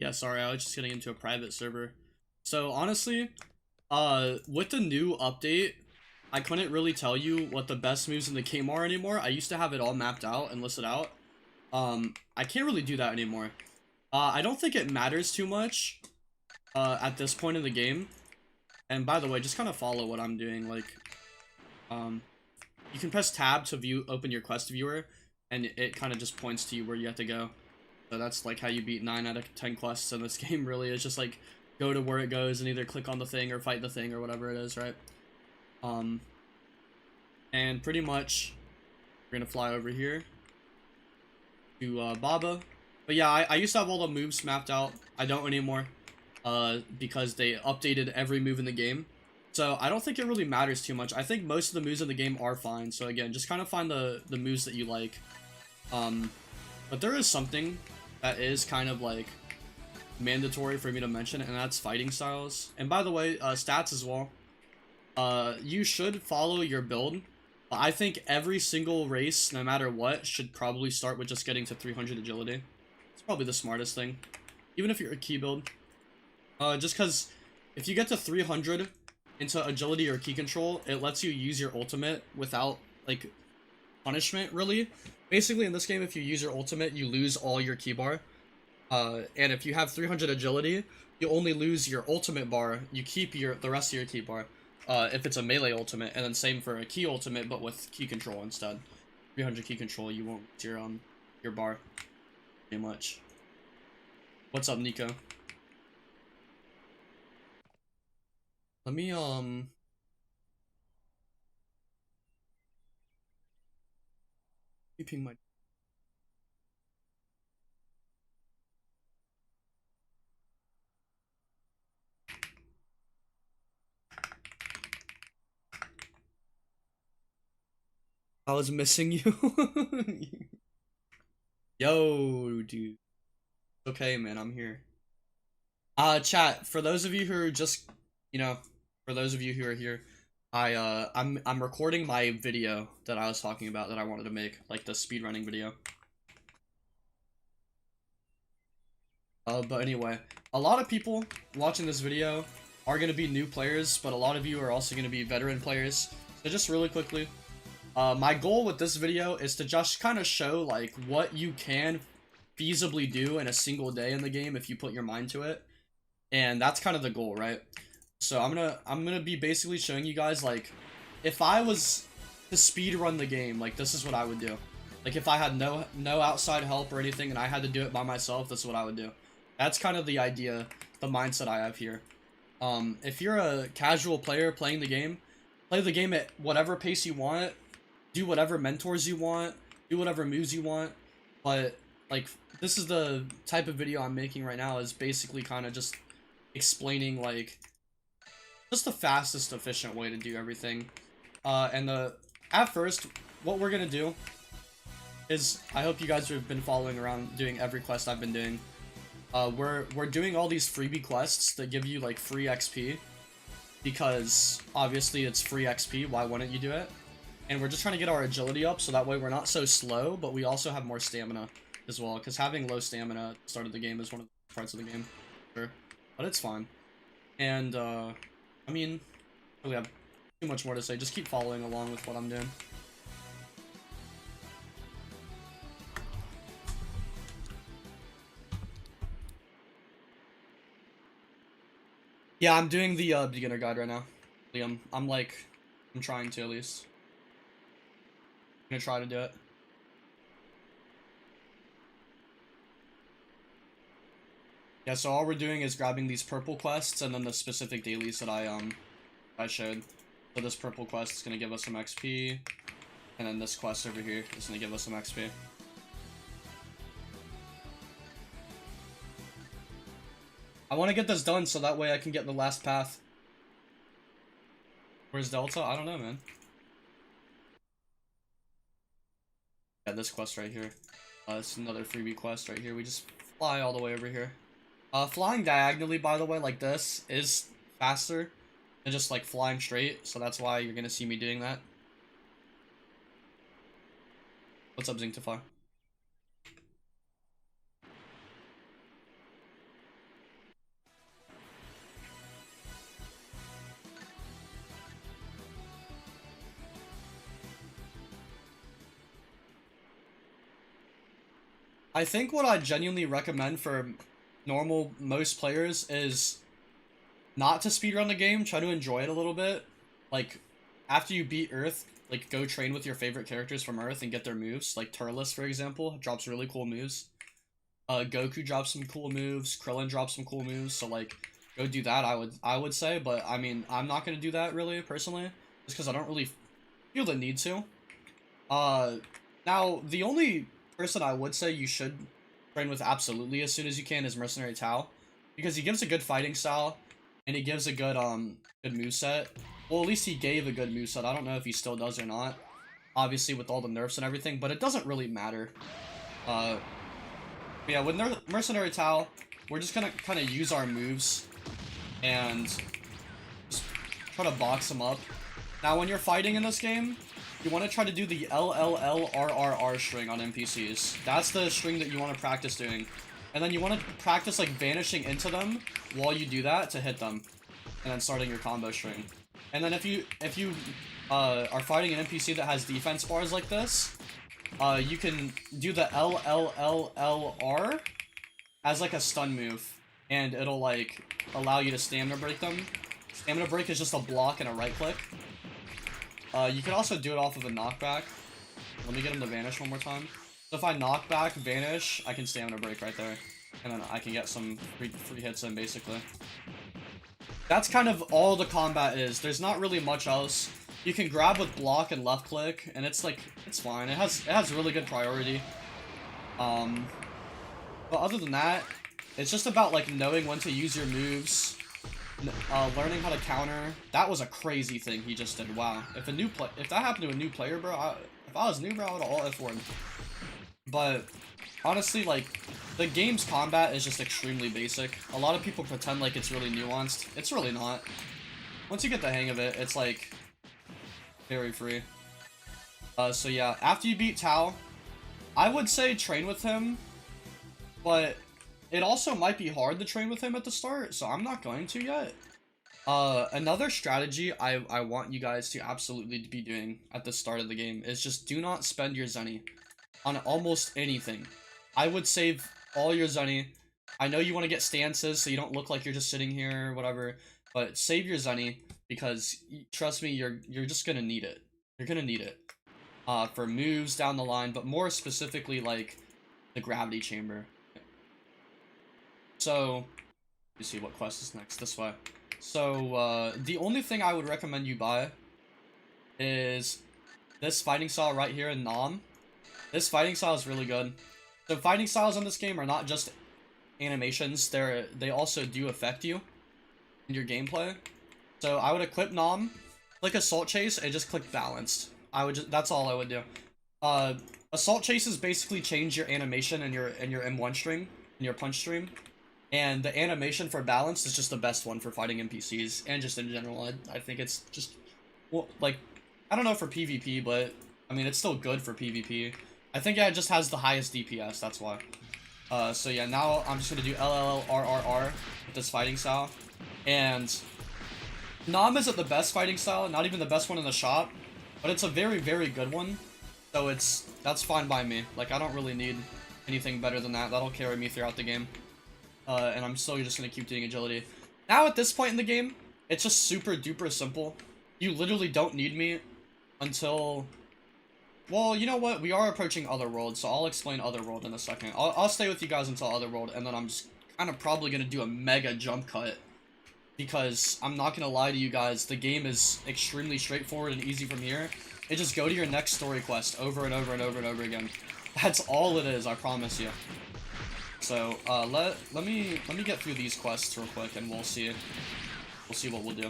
Yeah, sorry, I was just getting into a private server. So honestly, with the new update, I couldn't really tell you what the best moves in the game are anymore. I used to have it all mapped out and listed out. I can't really do that anymore. I don't think it matters too much, at this point in the game. And by the way, just kind of follow what I'm doing. Like, um, you can press tab to open your quest viewer, and it kind of just points to you where you have to go. So that's like how you beat 9 out of 10 quests in this game, really. It's just like, go to where it goes and either click on the thing or fight the thing or whatever it is, right? Um, and pretty much, we're gonna fly over here to, Baba. But yeah, I used to have all the moves mapped out. I don't anymore, because they updated every move in the game. So I don't think it really matters too much. I think most of the moves in the game are fine. So again, just kind of find the moves that you like. But there is something that is kind of like mandatory for me to mention, and that's fighting styles. And by the way, stats as well. You should follow your build, but I think every single race, no matter what, should probably start with just getting to 300 agility. It's probably the smartest thing, even if you're a key build. Just because if you get to 300 into agility or key control, it lets you use your ultimate without like punishment, really. Basically, in this game, if you use your ultimate, you lose all your key bar. And if you have 300 agility, you only lose your ultimate bar. You keep the rest of your key bar. If it's a melee ultimate, and then same for a key ultimate, but with key control instead. 300 key control, you won't lose your bar, pretty much. What's up, Nico? Let me keeping my. I was missing you. Yo, dude. Okay, man, I'm here. Chat, for those of you who are just, you know, for those of you who are here, I'm recording my video that I was talking about that I wanted to make, like the speedrunning video. But anyway, a lot of people watching this video are going to be new players, but a lot of you are also going to be veteran players. So just really quickly, my goal with this video is to just kind of show, like, what you can feasibly do in a single day in the game if you put your mind to it. And that's kind of the goal, right? So I'm gonna be basically showing you guys, like, if I was to speed run the game, like, this is what I would do. Like, if I had no outside help or anything and I had to do it by myself, this is what I would do. That's kind of the idea, the mindset I have here. If you're a casual player playing the game, play the game at whatever pace you want, do whatever mentors you want, do whatever moves you want, but, like, this is the type of video I'm making right now, is basically kind of just explaining, like, just the fastest, efficient way to do everything. At first, what we're gonna do is, I hope you guys have been following around doing every quest I've been doing. We're doing all these freebie quests that give you, like, free XP, because obviously it's free XP, why wouldn't you do it? And we're just trying to get our agility up, so that way we're not so slow, but we also have more stamina as well, because having low stamina at the start of the game is one of the parts of the game, sure. But it's fine. And, I mean, I don't really have too much more to say, just keep following along with what I'm doing. Yeah, I'm doing the, beginner guide right now. I'm trying to, at least. I'm gonna try to do it. Yeah, so all we're doing is grabbing these purple quests and then the specific dailies that I showed. So this purple quest is gonna give us some XP, and then this quest over here is gonna give us some XP. I want to get this done so that way I can get the last path. Where's Delta? I don't know, man. Yeah, this quest right here. It's another freebie quest right here. We just fly all the way over here. Flying diagonally, by the way, like this, is faster than just, like, flying straight, so that's why you're gonna see me doing that. What's up, Zinctify? I think what I genuinely recommend for most players is not to speedrun the game, try to enjoy it a little bit. Like, after you beat Earth, like, go train with your favorite characters from Earth and get their moves. Like, Turles, for example, drops really cool moves. Goku drops some cool moves, Krillin drops some cool moves, so, like, go do that, I would say, but, I mean, I'm not gonna do that, really, personally, just because I don't really feel the need to. Uh, Now, the only person I would say you should train with absolutely as soon as you can is Mercenary Tao, because he gives a good fighting style, and he gives a good moveset. Well, at least he gave a good moveset. I don't know if he still does or not, obviously with all the nerfs and everything, but it doesn't really matter. Uh, yeah, with Mercenary Tao, we're just gonna kind of use our moves and just try to box him up. Now, when you're fighting in this game, you want to try to do the LLLRRR string on NPCs. That's the string that you want to practice doing. And then you want to practice, like, vanishing into them while you do that to hit them. And then starting your combo string. And then if you are fighting an NPC that has defense bars like this, you can do the LLLLR as, like, a stun move. And it'll, like, allow you to stamina break them. Stamina break is just a block and a right click. You can also do it off of a knockback. Let me get him to vanish one more time. So if I knock back, vanish, I can stamina break right there. And then I can get some free hits in, basically. That's kind of all the combat is. There's not really much else. You can grab with block and left click, and it's like, it's fine. It has really good priority. But other than that, it's just about, like, knowing when to use your moves. Learning how to counter. That was a crazy thing he just did. Wow. If that happened to a new player, bro, if I was new, bro, I would have all F4'd. But honestly, like, the game's combat is just extremely basic. A lot of people pretend like it's really nuanced. It's really not. Once you get the hang of it, it's like very free. So yeah, after you beat Tao, I would say train with him, but it also might be hard to train with him at the start, so I'm not going to yet. Another strategy I want you guys to absolutely be doing at the start of the game is just do not spend your Zenny on almost anything. I would save all your Zenny. I know you want to get stances so you don't look like you're just sitting here or whatever, but save your Zenny because trust me, you're just gonna need it. You're gonna need it for moves down the line, but more specifically like the gravity chamber. So, you see what quest is next, this way. So, the only thing I would recommend you buy is this fighting style right here in Nam. This fighting style is really good. The fighting styles in this game are not just animations, they also do affect you in your gameplay. So, I would equip Nam, click Assault Chase, and just click Balanced. That's all I would do. Assault Chases basically change your animation and your M1 string, and your punch stream. And the animation for balance is just the best one for fighting NPCs, and just in general. I think it's just, well, like, I don't know for PvP, but, I mean, it's still good for PvP. I think, yeah, it just has the highest DPS, that's why. So yeah, now I'm just gonna do LLLRRR with this fighting style. And Nam isn't the best fighting style, not even the best one in the shop, but it's a very, very good one. So that's fine by me. Like, I don't really need anything better than that. That'll carry me throughout the game. And I'm still just gonna keep doing agility. Now at this point in the game, it's just super duper simple. You literally don't need me until, well, you know what? We are approaching Otherworld, so I'll explain Otherworld in a second. I'll stay with you guys until Otherworld, and then I'm just kind of probably gonna do a mega jump cut. Because I'm not gonna lie to you guys, the game is extremely straightforward and easy from here. It just go to your next story quest over and over and over and over again. That's all it is, I promise you. So, let me get through these quests real quick, and we'll see what we'll do.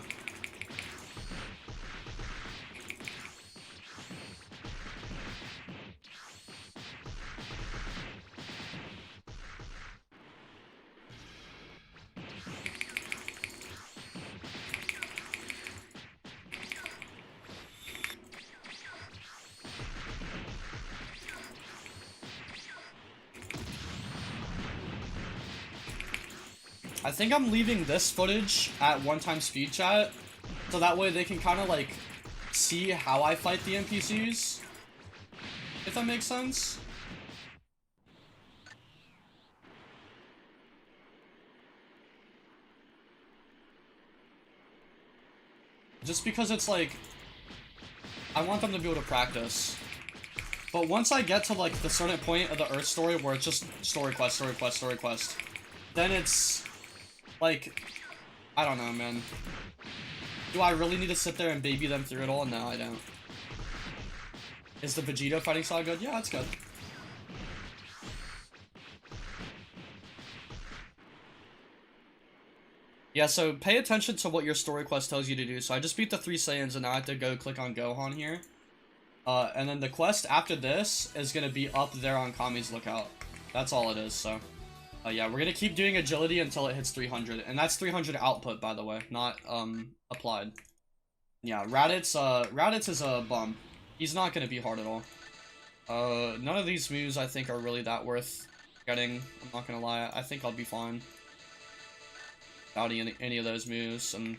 I think I'm leaving this footage at 1x speed chat, so that way they can kind of like see how I fight the NPCs, if that makes sense. Just because it's like, I want them to be able to practice. But once I get to like the certain point of the Earth story where it's just story quest, story quest, story quest, then it's like, I don't know, man. Do I really need to sit there and baby them through it all? No, I don't. Is the Vegeta fighting style good? Yeah, it's good. Yeah, so pay attention to what your story quest tells you to do. So I just beat the 3 Saiyans and now I have to go click on Gohan here. And then the quest after this is going to be up there on Kami's lookout. That's all it is, so. Yeah, we're going to keep doing agility until it hits 300. And that's 300 output, by the way, not applied. Yeah, Raditz is a bum. He's not going to be hard at all. None of these moves I think are really that worth getting. I'm not going to lie. I think I'll be fine without any of those moves. And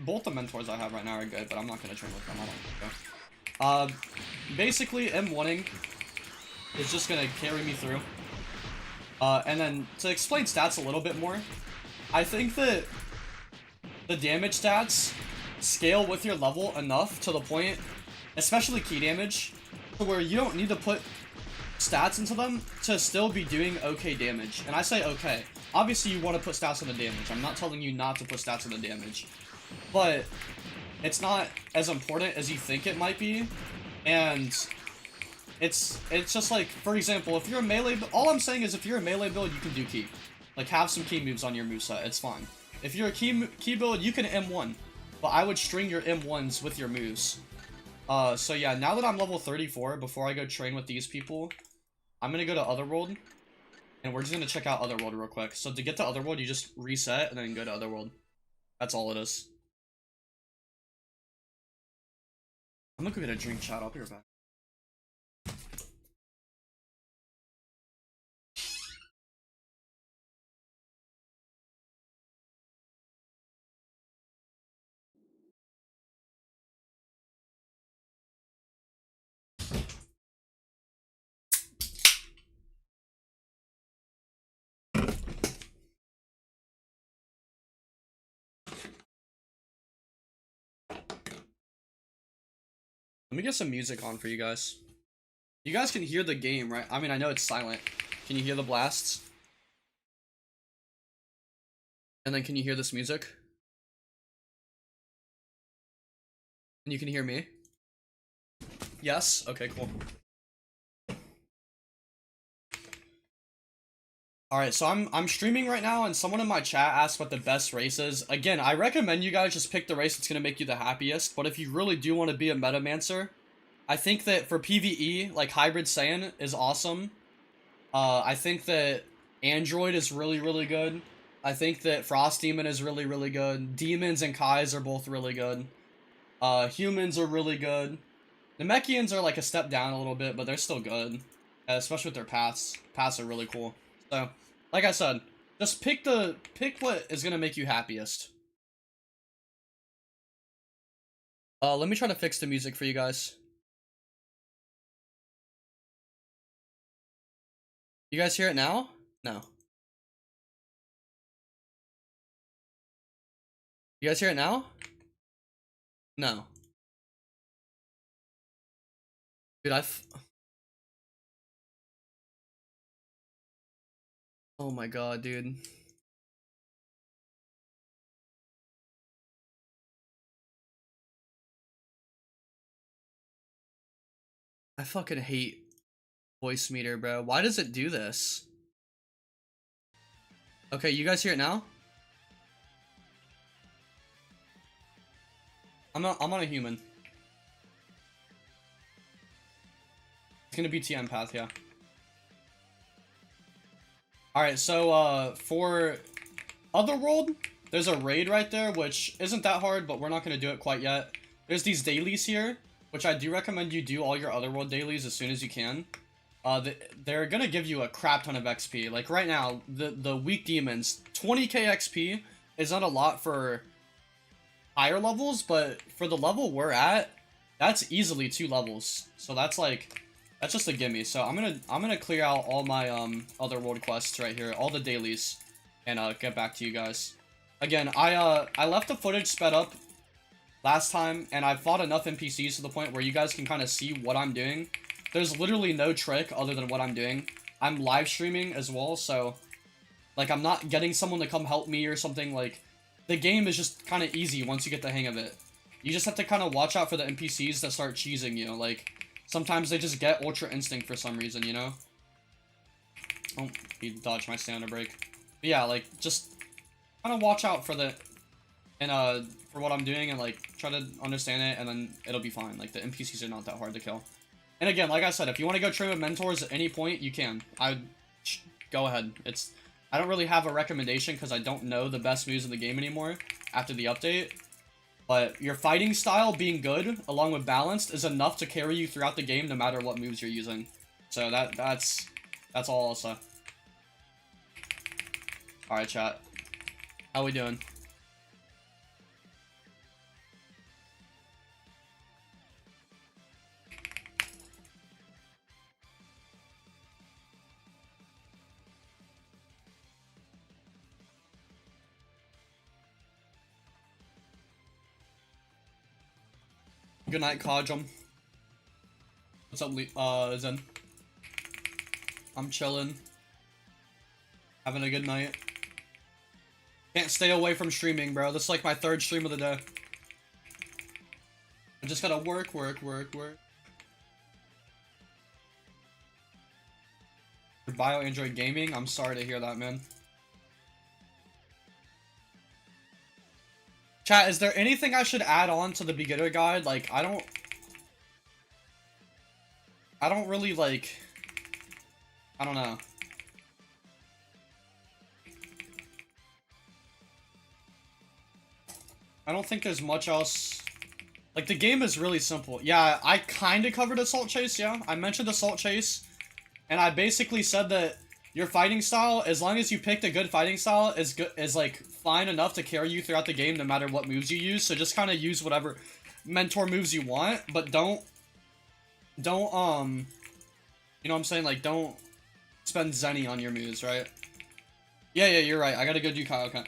both the mentors I have right now are good, but I'm not going to train with them. I don't think so. Basically, M1ing is just going to carry me through. And then, to explain stats a little bit more, I think that the damage stats scale with your level enough to the point, especially key damage, to where you don't need to put stats into them to still be doing okay damage. And I say okay. Obviously, you want to put stats on the damage. I'm not telling you not to put stats on the damage. But it's not as important as you think it might be. And it's just like, for example, if you're a melee, all I'm saying is if you're a melee build, you can do key. Like, have some key moves on your moveset, it's fine. If you're a key build, you can M1. But I would string your M1s with your moves. So yeah, now that I'm level 34, before I go train with these people, I'm gonna go to Otherworld. And we're just gonna check out Otherworld real quick. So to get to Otherworld, you just reset and then go to Otherworld. That's all it is. I'm gonna go get a drink, chat. I'll be right back. Let me get some music on for you guys. You guys can hear the game, right? I mean, I know it's silent. Can you hear the blasts? And then can you hear this music? And you can hear me? Yes? Okay, cool. Alright, so I'm streaming right now, and someone in my chat asked what the best race is. Again, I recommend you guys just pick the race that's going to make you the happiest, but if you really do want to be a Metamancer, I think that for PvE, like, Hybrid Saiyan is awesome. I think that Android is really, really good. I think that Frost Demon is really, really good. Demons and Kais are both really good. Humans are really good. Namekians are like a step down a little bit, but they're still good. Especially with their paths. Paths are really cool. So, like I said, just pick what is gonna make you happiest. Let me try to fix the music for you guys. You guys hear it now? No. You guys hear it now? No. Dude, oh my god, dude. I fucking hate voice meter, bro. Why does it do this? Okay, you guys hear it now? I'm on a human. It's gonna be TM path, yeah. Alright, so, for Otherworld, there's a raid right there, which isn't that hard, but we're not gonna do it quite yet. There's these dailies here, which I do recommend you do all your Otherworld dailies as soon as you can. They're gonna give you a crap ton of XP. Like, right now, the weak demons, 20k XP is not a lot for higher levels, but for the level we're at, that's easily 2 levels. So that's like, that's just a gimme. So I'm gonna clear out all my Otherworld quests right here, all the dailies, and get back to you guys. Again, I left the footage sped up last time, and I've fought enough NPCs to the point where you guys can kind of see what I'm doing. There's literally no trick other than what I'm doing. I'm live streaming as well, so like I'm not getting someone to come help me or something. Like the game is just kind of easy once you get the hang of it. You just have to kind of watch out for the NPCs that start cheesing you. Like sometimes they just get Ultra Instinct for some reason, you know? Oh, he dodged my stamina break. But yeah, like just kind of watch out for the for what I'm doing and like try to understand it, and then it'll be fine. Like the NPCs are not that hard to kill. And again, like I said, if you want to go train with mentors at any point, you can. Go ahead. I don't really have a recommendation because I don't know the best moves in the game anymore after the update. But your fighting style being good, along with balanced, is enough to carry you throughout the game no matter what moves you're using. So that's all I'll say. Alright, chat. How we doing? Good night, Kajum. What's up, Zen? I'm chilling. Having a good night. Can't stay away from streaming, bro. This is like my 3rd stream of the day. I just gotta work. Your bio Android gaming? I'm sorry to hear that, man. Chat, is there anything I should add on to the beginner guide? Like, I don't really, like... I don't know. I don't think there's much else. Like, the game is really simple. Yeah, I kind of covered Assault Chase, yeah. I mentioned Assault Chase, and I basically said that your fighting style, as long as you picked a good fighting style, is like fine enough to carry you throughout the game no matter what moves you use. So just kind of use whatever mentor moves you want, but don't you know what I'm saying? Like, don't spend Zenny on your moves, right? Yeah, you're right. I gotta go do Kaioken.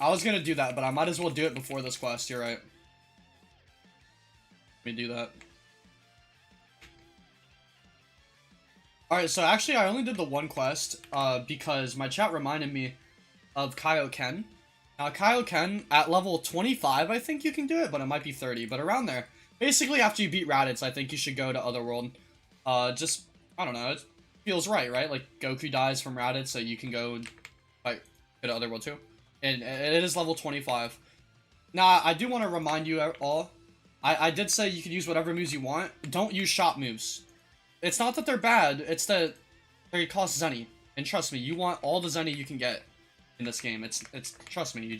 I was gonna do that, but I might as well do it before this quest. You're right. Let me do that. Alright, so actually I only did the one quest, because my chat reminded me of Kaioken. Now, Kaioken, at level 25, I think you can do it, but it might be 30, but around there. Basically, after you beat Raditz, I think you should go to Otherworld. Just, I don't know, it feels right? Like, Goku dies from Raditz, so you can go to Otherworld too. And it is level 25. Now, I do want to remind you all, I did say you can use whatever moves you want. Don't use shop moves. It's not that they're bad, it's that they cost Zenny. And trust me, you want all the Zenny you can get in this game. It's trust me,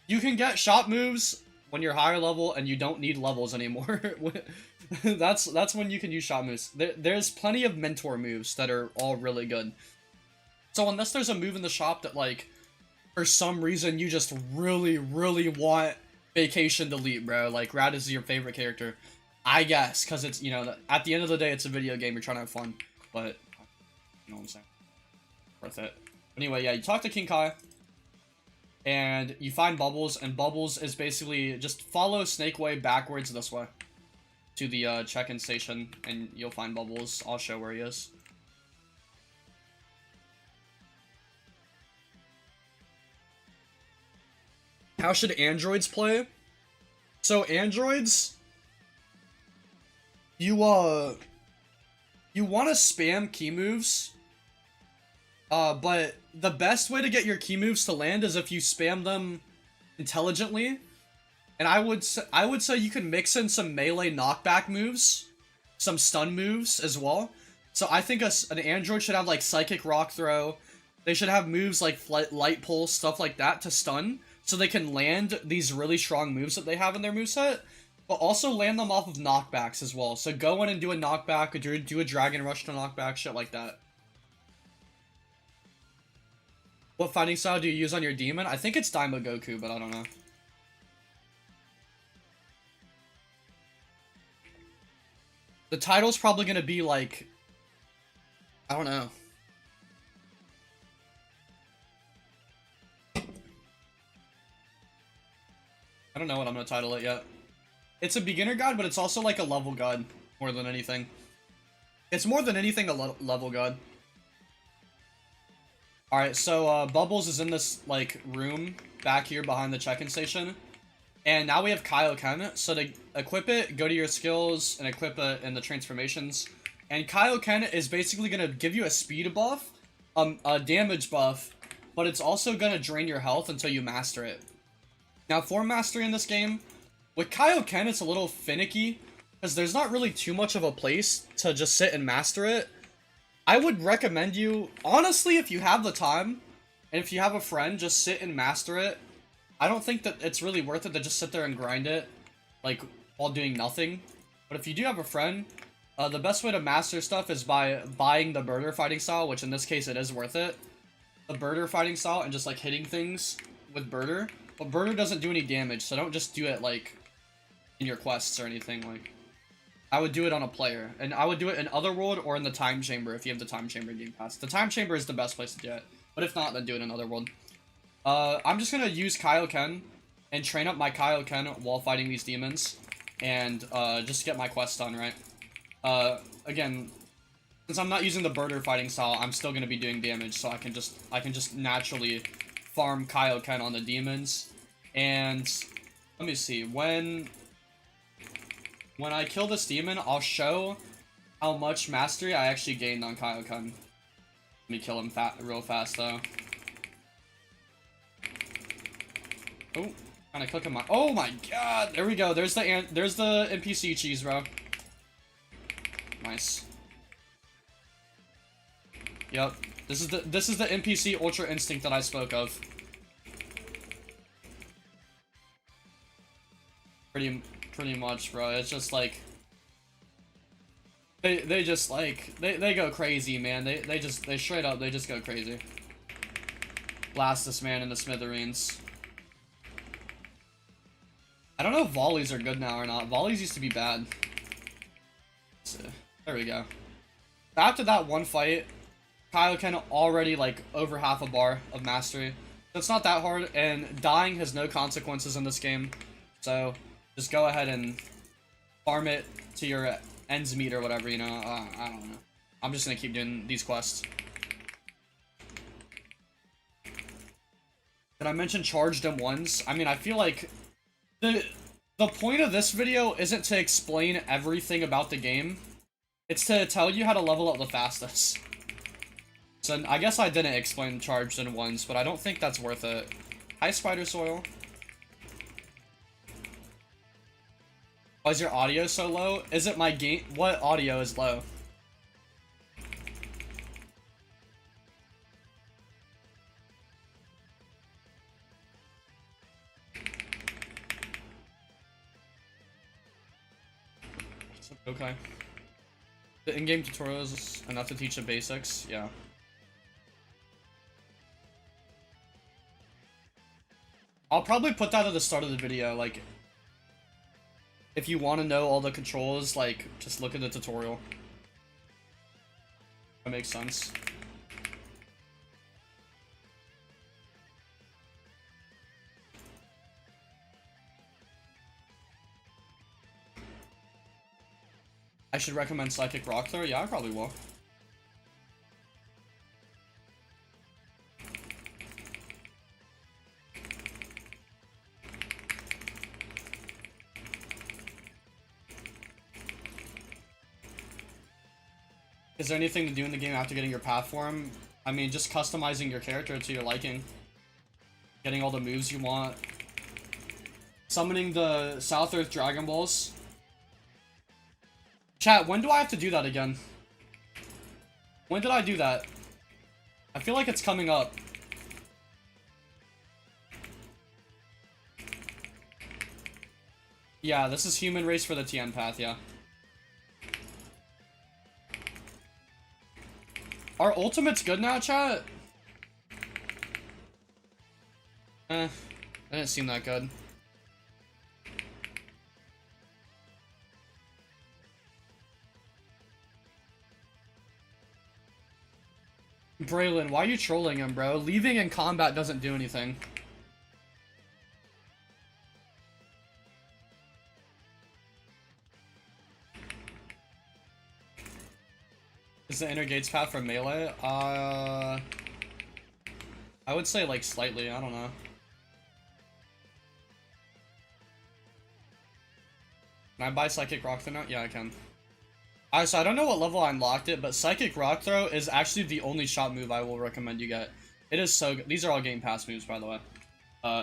you can get shop moves when you're higher level and you don't need levels anymore. that's when you can use shop moves. There's plenty of mentor moves that are all really good. So unless there's a move in the shop that, like, for some reason you just really want Vacation Delete, bro, like Raditz is your favorite character, I guess, because it's, you know, at the end of the day, it's a video game, you're trying to have fun, but, you know what I'm saying, worth it. Anyway, yeah, you talk to King Kai, and you find Bubbles, and Bubbles is basically, just follow Snake Way backwards this way, to the, check-in station, and you'll find Bubbles. I'll show where he is. How should androids play? So, androids... You want to spam key moves, but the best way to get your key moves to land is if you spam them intelligently. And I would say you can mix in some melee knockback moves, some stun moves as well. So I think an android should have, like, Psychic Rock Throw. They should have moves like Light Pulse, stuff like that to stun, so they can land these really strong moves that they have in their moveset. But also land them off of knockbacks as well. So go in and do a knockback, or do a Dragon Rush to knockback, shit like that. What fighting style do you use on your demon? I think it's Daima Goku, but I don't know. The title's probably gonna be like... I don't know. I don't know what I'm gonna title it yet. It's a beginner guide, but it's also like a level guide more than anything. It's more than anything a level guide. Alright, so Bubbles is in this like room back here behind the check-in station. And now we have Kaioken. So to equip it, go to your skills and equip it in the transformations. And Kaioken is basically going to give you a speed buff, a damage buff, but it's also going to drain your health until you master it. Now for mastery in this game, with Kaioken it's a little finicky, because there's not really too much of a place to just sit and master it. I would recommend you, honestly, if you have the time, and if you have a friend, just sit and master it. I don't think that it's really worth it to just sit there and grind it, like, while doing nothing. But if you do have a friend, the best way to master stuff is by buying the birder fighting style, which in this case it is worth it. The birder fighting style and just, like, hitting things with birder. But birder doesn't do any damage, so don't just do it, like, in your quests or anything, like... I would do it on a player, and I would do it in Otherworld or in the Time Chamber if you have the Time Chamber Game Pass. The Time Chamber is the best place to do it, but if not, then do it in Otherworld. I'm just gonna use Kaioken and train up my Kaioken while fighting these demons, and just get my quest done, right? Again, since I'm not using the birder fighting style, I'm still gonna be doing damage, so I can just naturally farm Kaioken on the demons. And let me see, when I kill this demon, I'll show how much mastery I actually gained on Kaioken. Let me kill him real fast, though. Oh, trying to click on my... Oh my god! There we go. There's the NPC cheese, bro. Nice. Yep. This is the NPC Ultra Instinct that I spoke of. Pretty much, bro. It's just like they just like they go crazy, man. They straight up they just go crazy. Blast this man in the smithereens. I don't know if volleys are good now or not. Volleys used to be bad. So, there we go. After that one fight, Kaioken already like over half a bar of mastery. So it's not that hard, and dying has no consequences in this game. So just go ahead and farm it to your ends meet or whatever, you know. I don't know. I'm just gonna keep doing these quests. Did I mention charged M1s? I mean, I feel like the point of this video isn't to explain everything about the game. It's to tell you how to level up the fastest. So I guess I didn't explain charged M1s, but I don't think that's worth it. Hi, Spider Soil. Why is your audio so low? Is it my game? What audio is low? Okay. The in-game tutorial is enough to teach the basics, yeah. I'll probably put that at the start of the video, like... If you want to know all the controls, like, just look at the tutorial. That makes sense. I should recommend Psychic Rock Throw? Yeah, I probably will. Is there anything to do in the game after getting your path form? I mean, just customizing your character to your liking. Getting all the moves you want. Summoning the South Earth Dragon Balls. Chat, when do I have to do that again? When did I do that? I feel like it's coming up. Yeah, this is human race for the TN path, yeah. Are ultimates good now, chat? That didn't seem that good. Braylon, why are you trolling him, bro? Leaving in combat doesn't do anything. Is the inner gates path for melee? I would say like slightly, I don't know. Can I buy Psychic Rock Throw now? Yeah, I can. Alright, so I don't know what level I unlocked it, but Psychic Rock Throw is actually the only shot move I will recommend you get. It is so good. These are all Game Pass moves, by the way.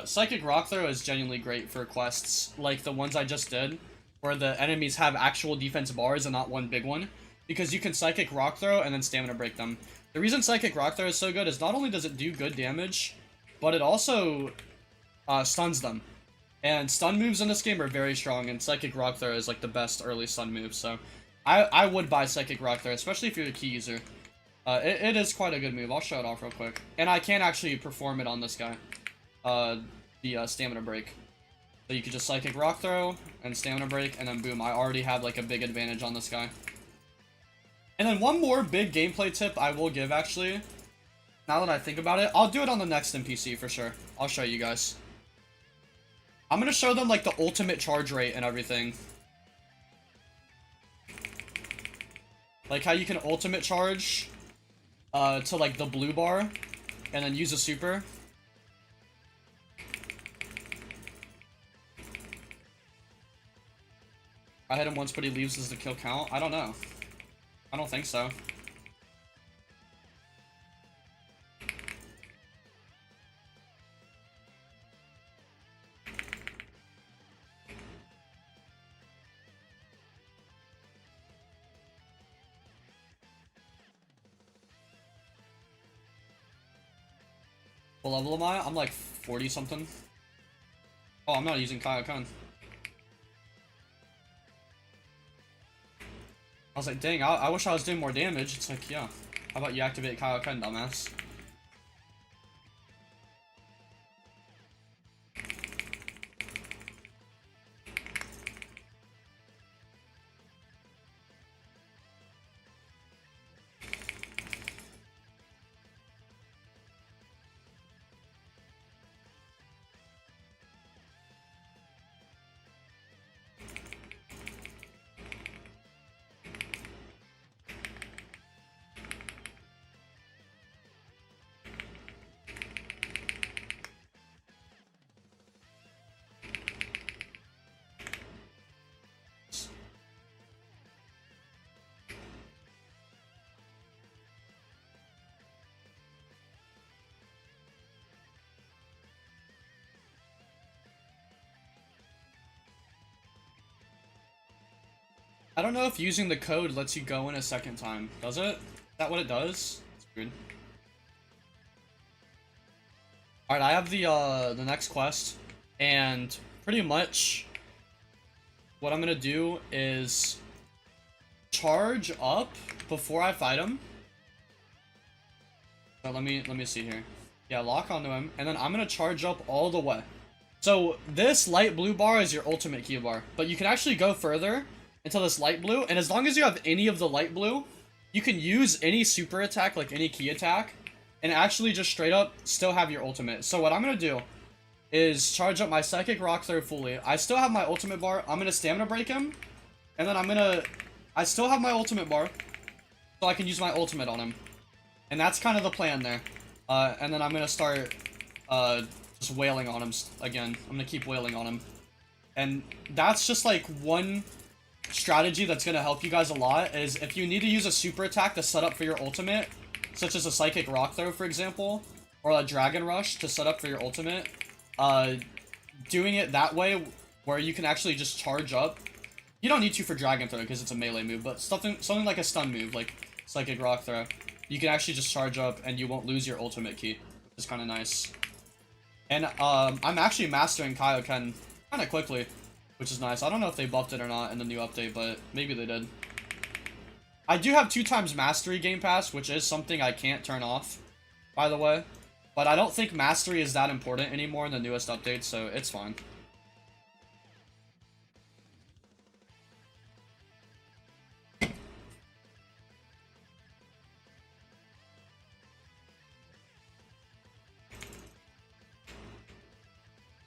Psychic Rock Throw is genuinely great for quests like the ones I just did, where the enemies have actual defense bars and not one big one, because you can Psychic Rock Throw and then Stamina Break them. The reason Psychic Rock Throw is so good is not only does it do good damage, but it also stuns them. And stun moves in this game are very strong, and Psychic Rock Throw is like the best early stun move, so I would buy Psychic Rock Throw, especially if you're a key user. It is quite a good move. I'll show it off real quick. And I can actually perform it on this guy. The Stamina Break. So you could just Psychic Rock Throw and Stamina Break, and then boom, I already have like a big advantage on this guy. And then one more big gameplay tip I will give, actually, now that I think about it, I'll do it on the next NPC for sure. I'll show you guys. I'm gonna show them like the ultimate charge rate and everything. Like how you can ultimate charge to like the blue bar and then use a super. I hit him once, but he leaves as the kill count. I don't know. I don't think so. What level am I? I'm like 40 something. Oh, I'm not using Kaioken. I was like, dang, I wish I was doing more damage. It's like, yeah. How about you activate Kaioken, dumbass? I don't know if using the code lets you go in a second time. Does it? Is that what it does? It's weird. Alright, I have the next quest, and pretty much what I'm gonna do is charge up before I fight him. So let me see here. Yeah, lock onto him, and then I'm gonna charge up all the way. So this light blue bar is your ultimate key bar, but you can actually go further until this light blue, and as long as you have any of the light blue, you can use any super attack, like any key attack, and actually just straight up still have your ultimate. So what I'm gonna do is charge up my Psychic Rock Throw fully. I still have my ultimate bar. I'm gonna Stamina Break him, and then I still have my ultimate bar, so I can use my ultimate on him. And that's kind of the plan there. And then I'm gonna start just wailing on him again. I'm gonna keep wailing on him. And that's just like one strategy that's gonna help you guys a lot, is if you need to use a super attack to set up for your ultimate, such as a Psychic Rock Throw, for example, or a Dragon Rush to set up for your ultimate, doing it that way where you can actually just charge up. You don't need to for Dragon Throw because it's a melee move, but something like a stun move like Psychic Rock Throw, you can actually just charge up and you won't lose your ultimate key, which is kind of nice. And I'm actually mastering Kaioken kind of quickly, which is nice. I don't know if they buffed it or not in the new update, but maybe they did. I do have 2x Mastery Game Pass, which is something I can't turn off, by the way. But I don't think Mastery is that important anymore in the newest update, so it's fine.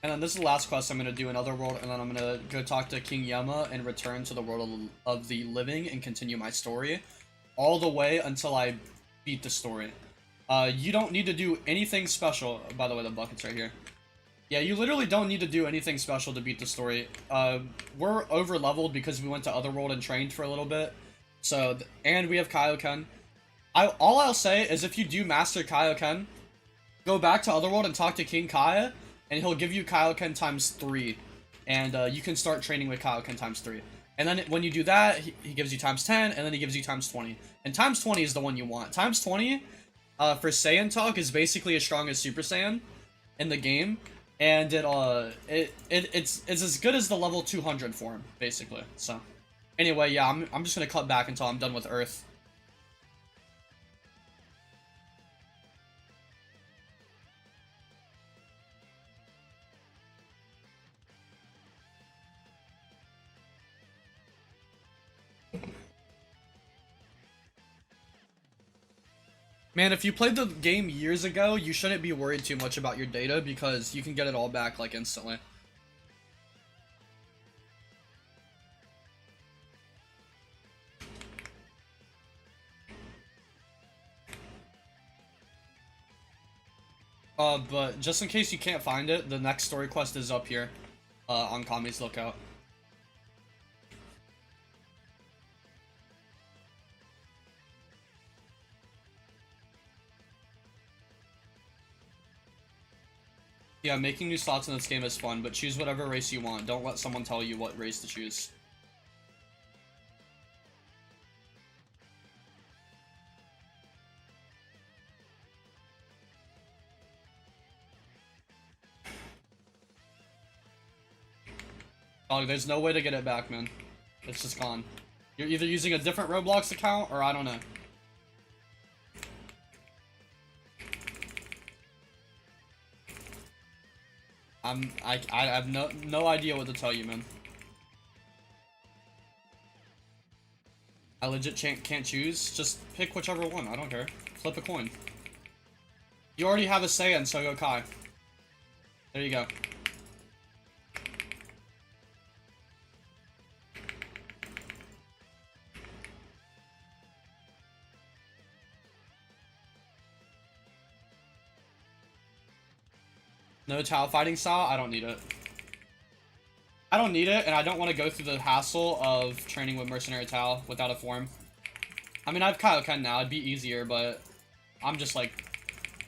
And then this is the last quest I'm going to do in Otherworld, and then I'm going to go talk to King Yema and return to the world of the living and continue my story. all the way until I beat the story. You don't need to do anything special. By the way, the bucket's right here. Yeah, you literally don't need to do anything special to beat the story. We're over leveled because we went to Otherworld and trained for a little bit. So, and we have Kaioken. All I'll say is if you do master Kaioken, go back to Otherworld and talk to King Kaya, and he'll give you Kaioken times 3. And you can start training with Kaioken times 3. And then when you do that, he gives you times 10, and then he gives you times 20. And times 20 is the one you want. Times 20, for Saiyan talk, is basically as strong as Super Saiyan in the game. And it's as good as the level 200 form, basically. So, anyway, yeah, I'm just gonna cut back until I'm done with Earth. Man, if you played the game years ago, you shouldn't be worried too much about your data because you can get it all back, like, instantly. But just in case you can't find it, the next story quest is up here, on Kami's Lookout. Yeah, making new slots in this game is fun, but choose whatever race you want. Don't let someone tell you what race to choose. Dog, there's no way to get it back, man. It's just gone. You're either using a different Roblox account, or I don't know. I have no idea what to tell you, man. I legit can't choose. Just pick whichever one. I don't care. Flip a coin. You already have a Saiyan, so go Kai. There you go. No Tao fighting style? I don't need it. I don't need it, and I don't want to go through the hassle of training with Mercenary Tao without a form. I mean, I have Kaioken now. It'd be easier, but I'm just like...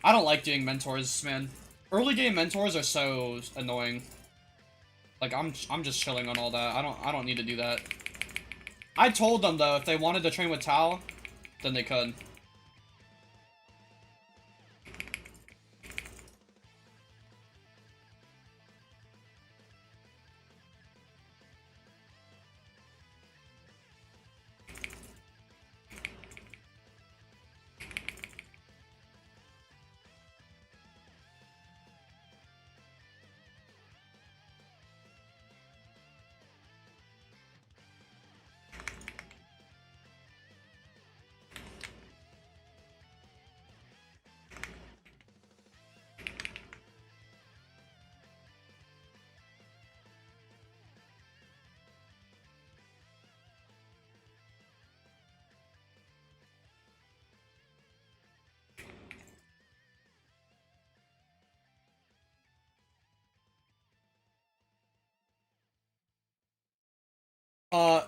I don't like doing mentors, man. Early game mentors are so annoying. Like, I'm just chilling on all that. I don't need to do that. I told them, though, if they wanted to train with Tao, then they could.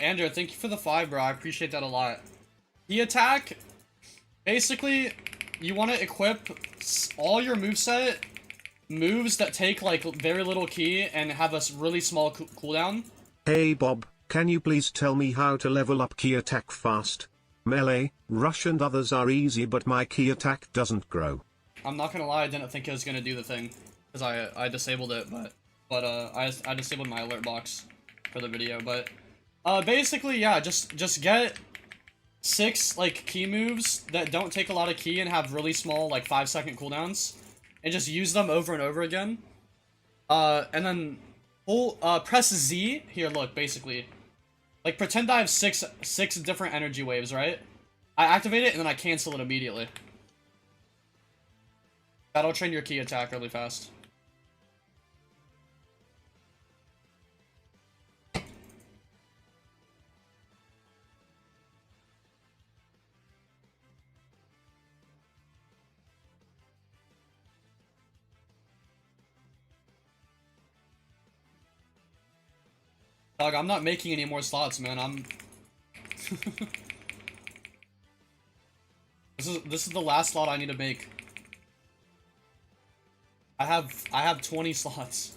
Andrew, thank you for the 5, bro. I appreciate that a lot. The attack, basically, you want to equip all your moveset moves that take, like, very little ki and have a really small cooldown. Hey Bob, can you please tell me how to level up ki attack fast? Melee, rush and others are easy, but my ki attack doesn't grow. I'm not gonna lie, I didn't think it was gonna do the thing. Because I disabled it, but I disabled my alert box for the video, but... basically, yeah, just get 6, like, key moves that don't take a lot of ki and have really small, like, 5-second cooldowns. And just use them over and over again. And then press Z. Here, look, basically. Like, pretend I have six different energy waves, right? I activate it, and then I cancel it immediately. That'll train your ki attack really fast. Dog, I'm not making any more slots, man. I'm... This is the last slot I need to make. I have 20 slots.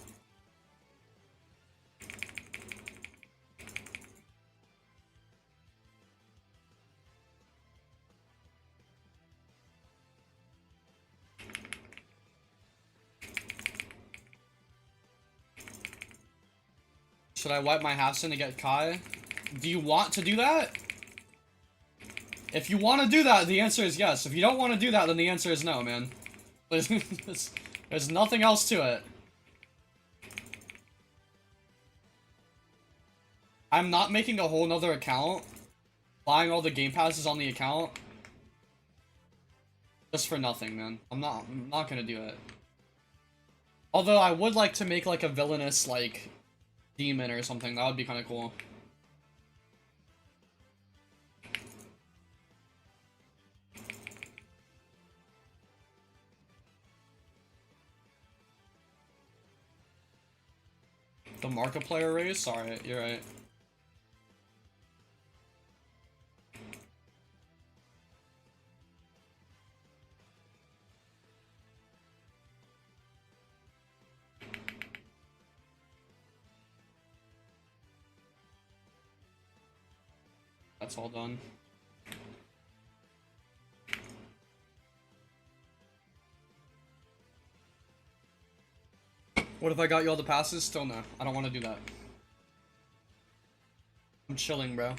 Should I wipe my halves in to get Kai? Do you want to do that? If you want to do that, the answer is yes. If you don't want to do that, then the answer is no, man. There's nothing else to it. I'm not making a whole nother account. Buying all the game passes on the account. Just for nothing, man. I'm not gonna do it. Although I would like to make like a villainous like demon or something. That would be kind of cool. The Markiplier race? Sorry, you're right. That's all done. What if I got you all the passes? Still no. I don't want to do that. I'm chilling, bro.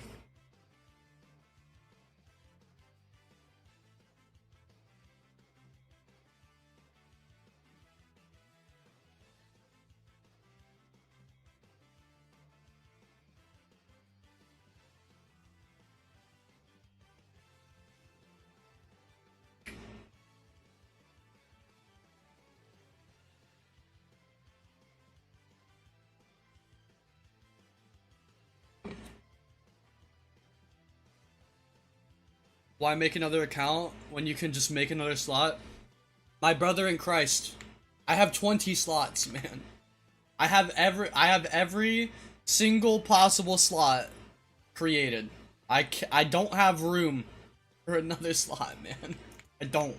Why make another account when you can just make another slot? My brother in Christ, I have 20 slots, man. I have every single possible slot created. I don't have room for another slot, man. I don't.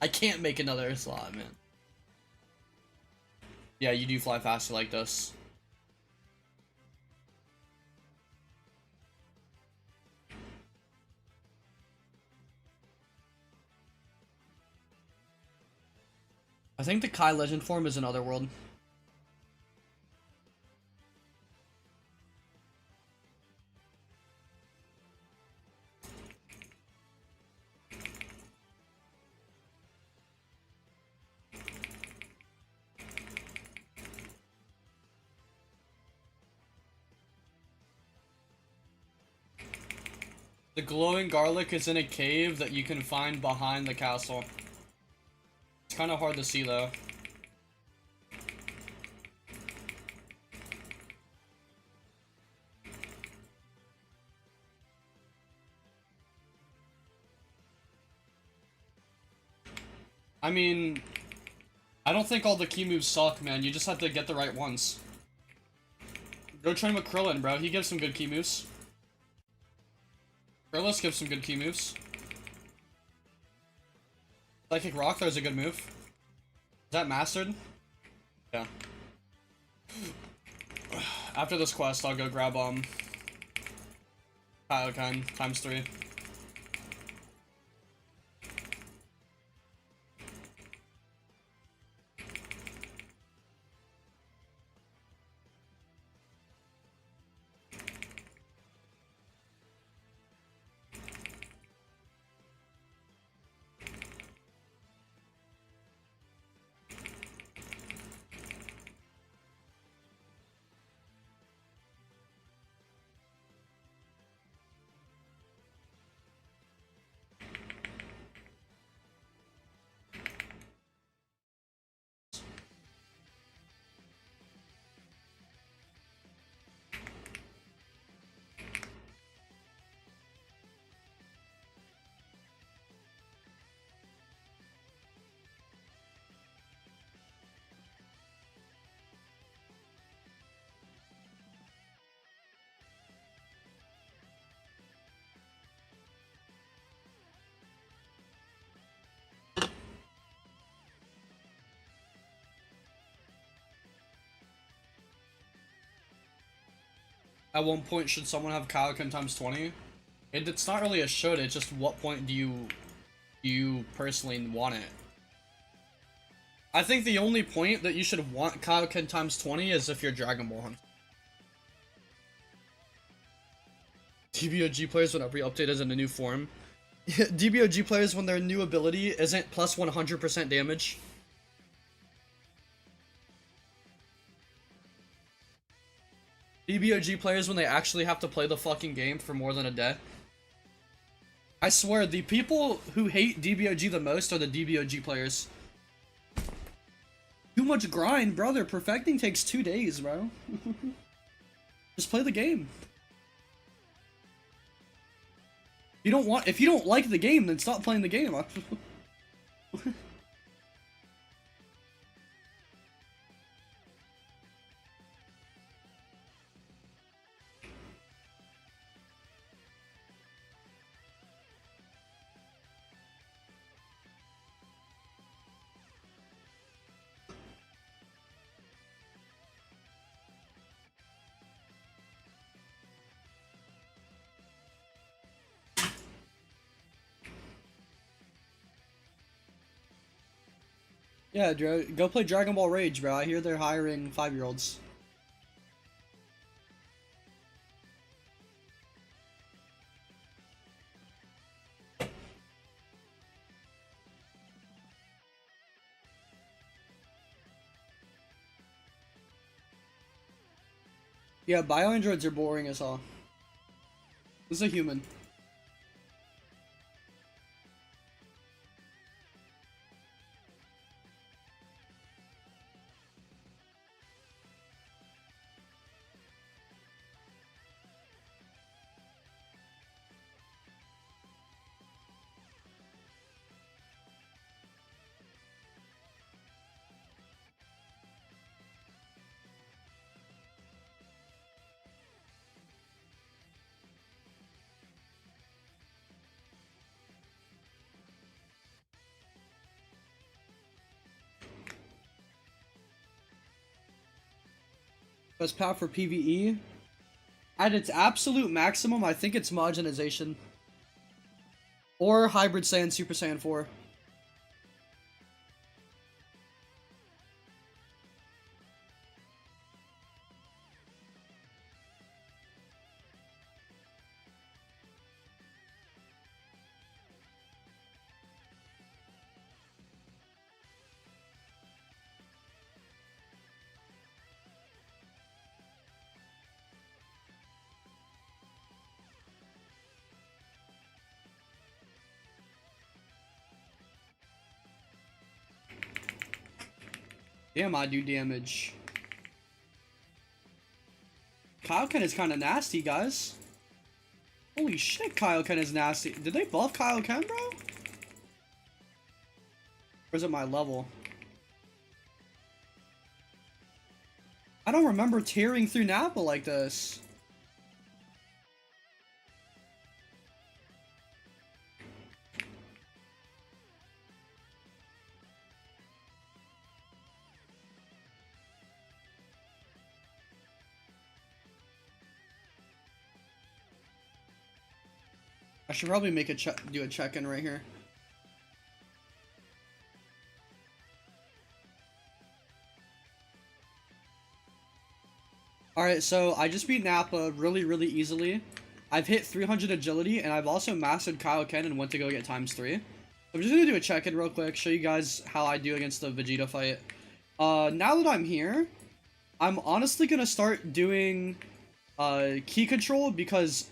I can't make another slot, man. Yeah, you do fly faster like this. I think the Kai legend form is another world. The glowing garlic is in a cave that you can find behind the castle. It's kind of hard to see though. I mean, I don't think all the key moves suck, man. You just have to get the right ones. Go train with Krillin, bro. He gives some good key moves. Krillin gives some good key moves. Psychic Rock, there's a good move. Is that mastered? Yeah. After this quest, I'll go grab, Kaioken ×3. At one point, should someone have Kaioken times 20? It's not really a should, it's just what point do you personally want it? I think the only point that you should want Kaioken times 20 is if you're Dragon Ball Hunter. DBOG players when every update is in a new form. DBOG players when their new ability isn't plus 100% damage. DBOG players when they actually have to play the fucking game for more than a day. I swear, the people who hate DBOG the most are the DBOG players. Too much grind, brother. Perfecting takes 2 days, bro. Just play the game. If you don't like the game, then stop playing the game. Yeah, go play Dragon Ball Rage, bro. I hear they're hiring 5-year-olds. Yeah, bioandroids are boring as hell. This is a human. Best path for PvE? At its absolute maximum, I think it's homogenization. Or Hybrid Saiyan Super Saiyan 4. Damn, I do damage. Kaioken is kind of nasty, guys. Holy shit, Kaioken is nasty. Did they buff Kaioken, bro? Or is it my level? I don't remember tearing through Nappa like this. I should probably make a do a check-in right here. Alright, so I just beat Nappa really easily. I've hit 300 agility, and I've also mastered Kaioken and went to go get ×3. I'm just gonna do a check-in real quick, show you guys how I do against the Vegeta fight. Now that I'm here, I'm honestly gonna start doing key control, because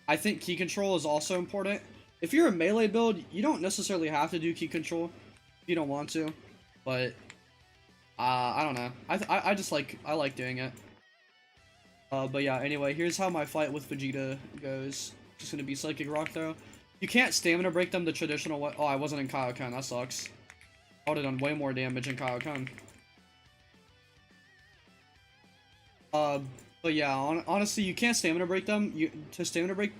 I think key control is also important. If you're a melee build, you don't necessarily have to do key control if you don't want to, but I don't know. I just like doing it. But yeah, anyway, here's how my fight with Vegeta goes. Just gonna be Psychic Rock though. You can't stamina break them the traditional way. Oh, I wasn't in Kaioken, that sucks. I would've done way more damage in Kaioken. But yeah, honestly, you can't stamina break them. To stamina break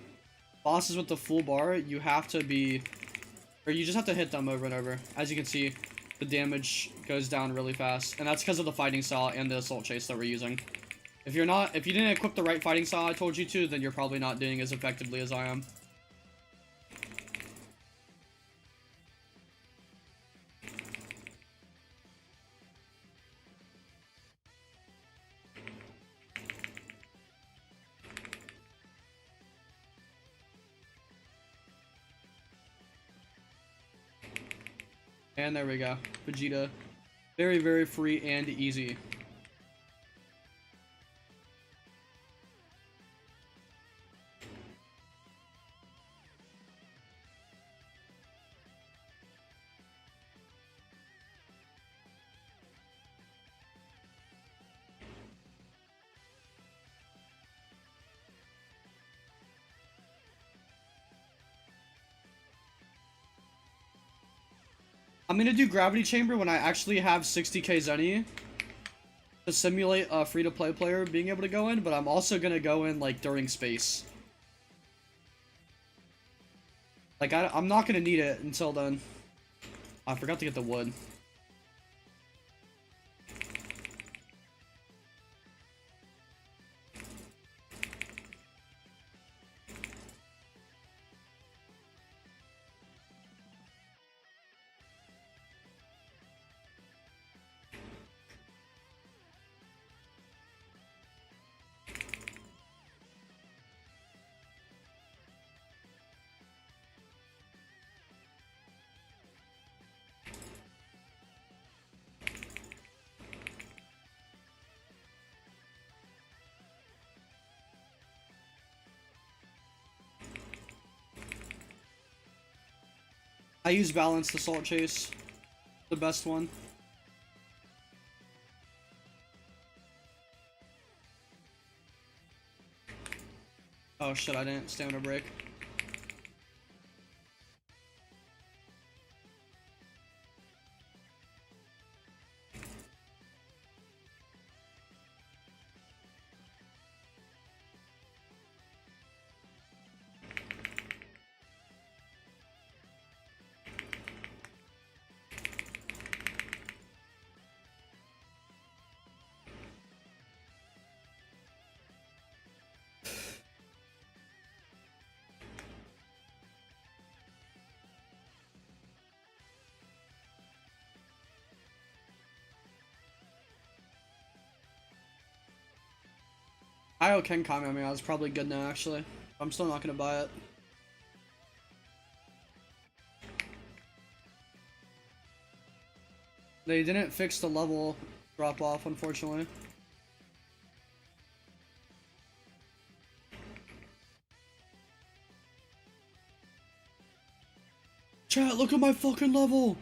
bosses with the full bar, you have to be, or you just have to hit them over and over. As you can see, the damage goes down really fast, and that's because of the fighting style and the assault chase that we're using. If you didn't equip the right fighting style I told you to, then you're probably not doing as effectively as I am. And there we go. Vegeta. Very, very free and easy. I'm gonna do Gravity Chamber when I actually have 60k Zenny to simulate a free-to-play player being able to go in, but I'm also gonna go in, like, during space. Like, I'm not gonna need it until then. I forgot to get the wood. I use Balanced Assault Chase. The best one. Oh shit, I didn't stamina break. IO can Kamehameha is probably good now, actually. I'm still not gonna buy it. They didn't fix the level drop-off, unfortunately. Chat, look at my fucking level!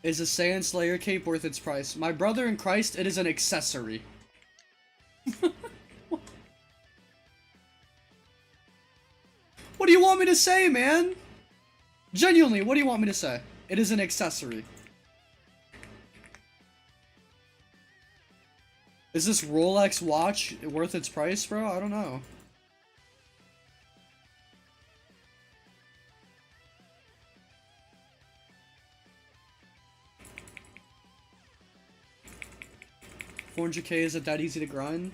Is a Saiyan Slayer cape worth its price? My brother in Christ, it is an accessory. What do you want me to say, man? Genuinely, what do you want me to say? It is an accessory. Is this Rolex watch worth its price, bro? I don't know. $400k is it that easy to grind?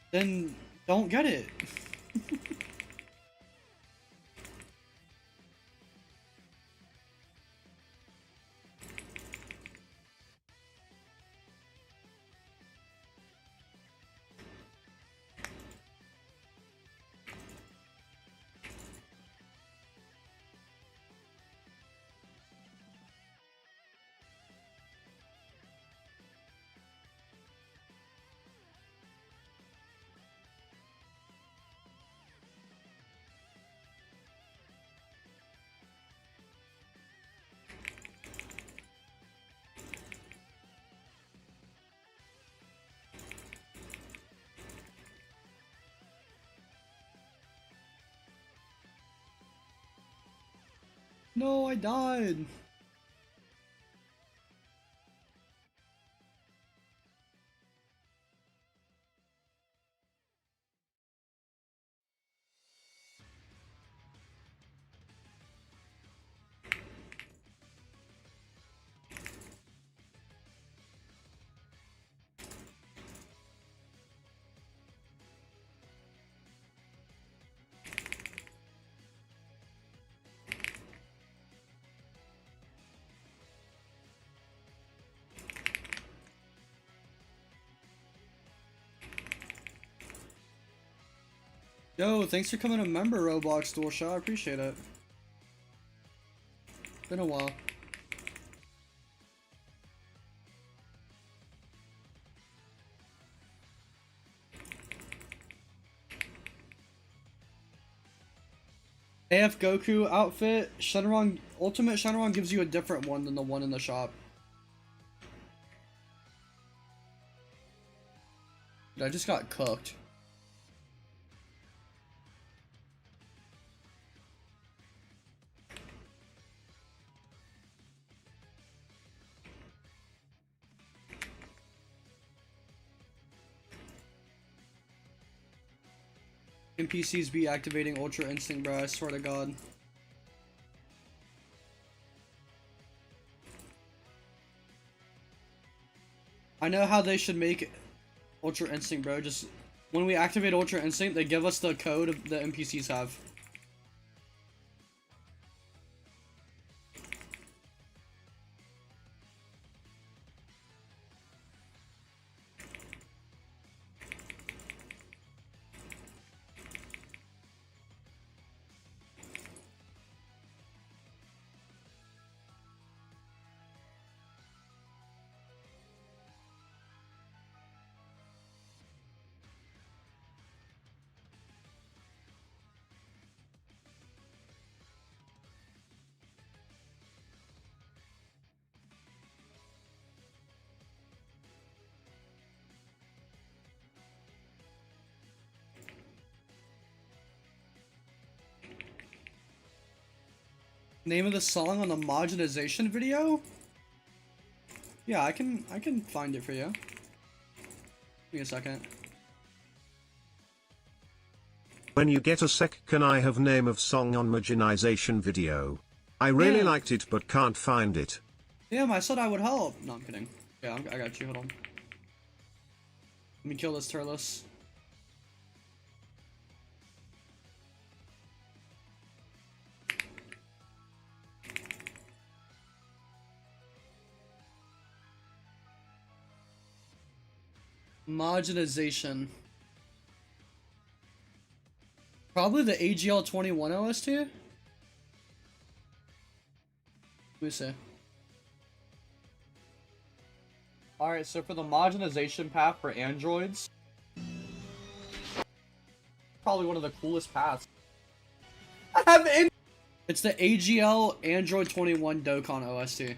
Then don't get it. No, I died. Yo, thanks for coming a member, Roblox Dual Shot. I appreciate it. Been a while. AF Goku outfit, Shenron, Ultimate Shenron gives you a different one than the one in the shop. Dude, I just got cooked. NPCs be activating Ultra Instinct, bro, I swear to God. I know how they should make Ultra Instinct, bro. Just when we activate Ultra Instinct, they give us the code the NPCs have. Name of the song on the modernization video? Yeah, I can find it for you. Give me a second. When you get a sec, can I have name of song on marginalization video? I really liked it but can't find it. Damn, I said I would help. No, I'm kidding. Yeah, I got you. Hold on. Let me kill this Turles. Marginalization. Probably the AGL 21 OST? Let me see. Alright, so for the marginalization path for androids, probably one of the coolest paths. It's the AGL Android 21 Dokkan OST.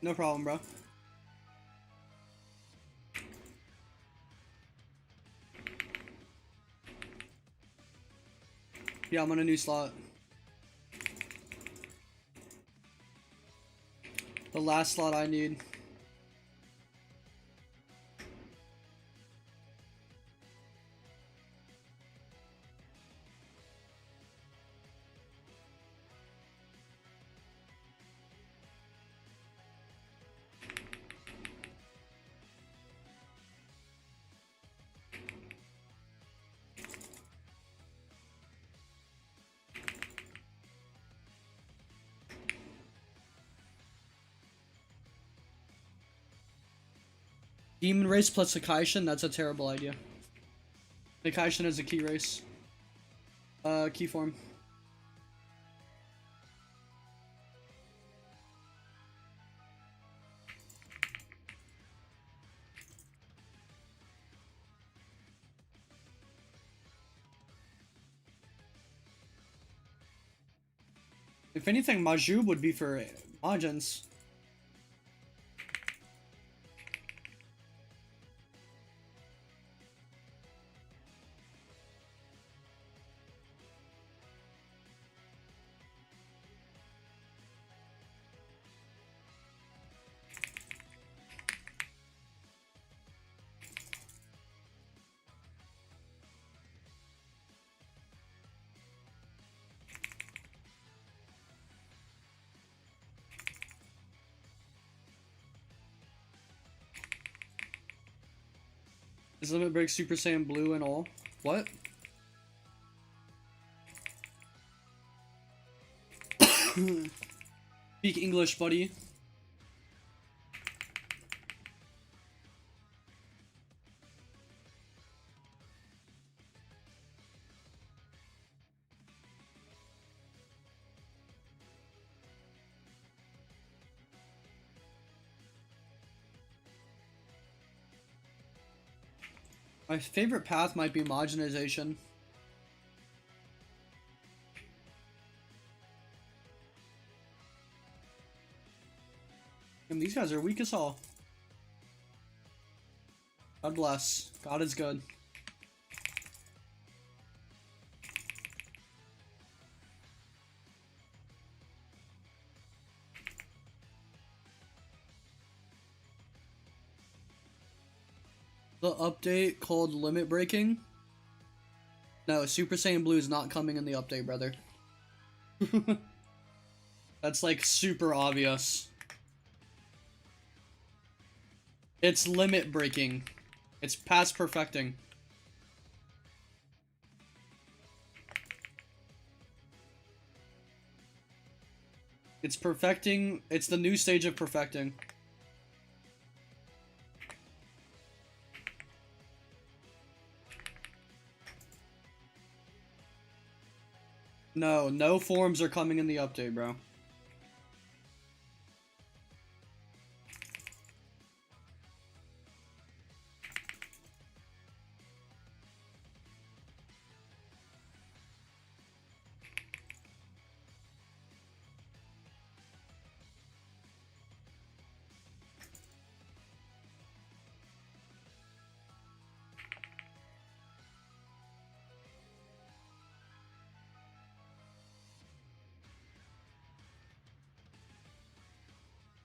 No problem, bro. Yeah, I'm on a new slot. The last slot I need. Demon race plus Hikaishin, that's a terrible idea. Hikaishin is a key race. Key form. If anything, Majub would be for Majins. Is Limit Break Super Saiyan Blue and all? What? Speak English, buddy. My favorite path might be homogenization. And these guys are weak as all. God bless. God is good. The update called Limit Breaking? No, Super Saiyan Blue is not coming in the update, brother. That's like super obvious. It's limit breaking. It's past perfecting. It's perfecting. It's the new stage of perfecting. No, no forms are coming in the update, bro.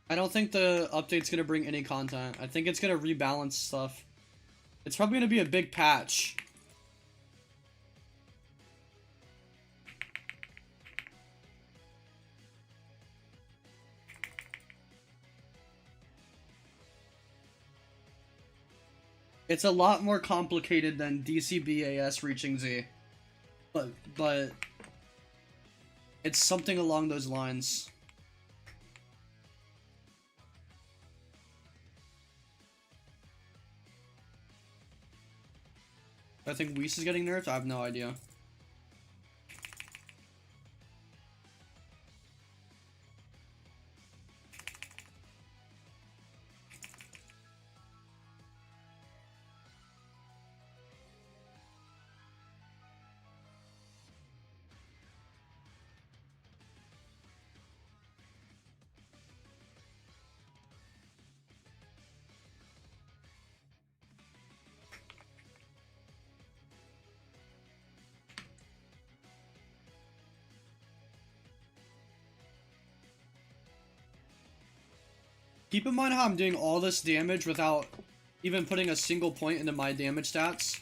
I don't think the update's gonna bring any content. I think it's gonna rebalance stuff. It's probably gonna be a big patch. It's a lot more complicated than DCBAS reaching Z. But it's something along those lines. I think Whis is getting nerfed? I have no idea. Keep in mind how I'm doing all this damage without even putting a single point into my damage stats.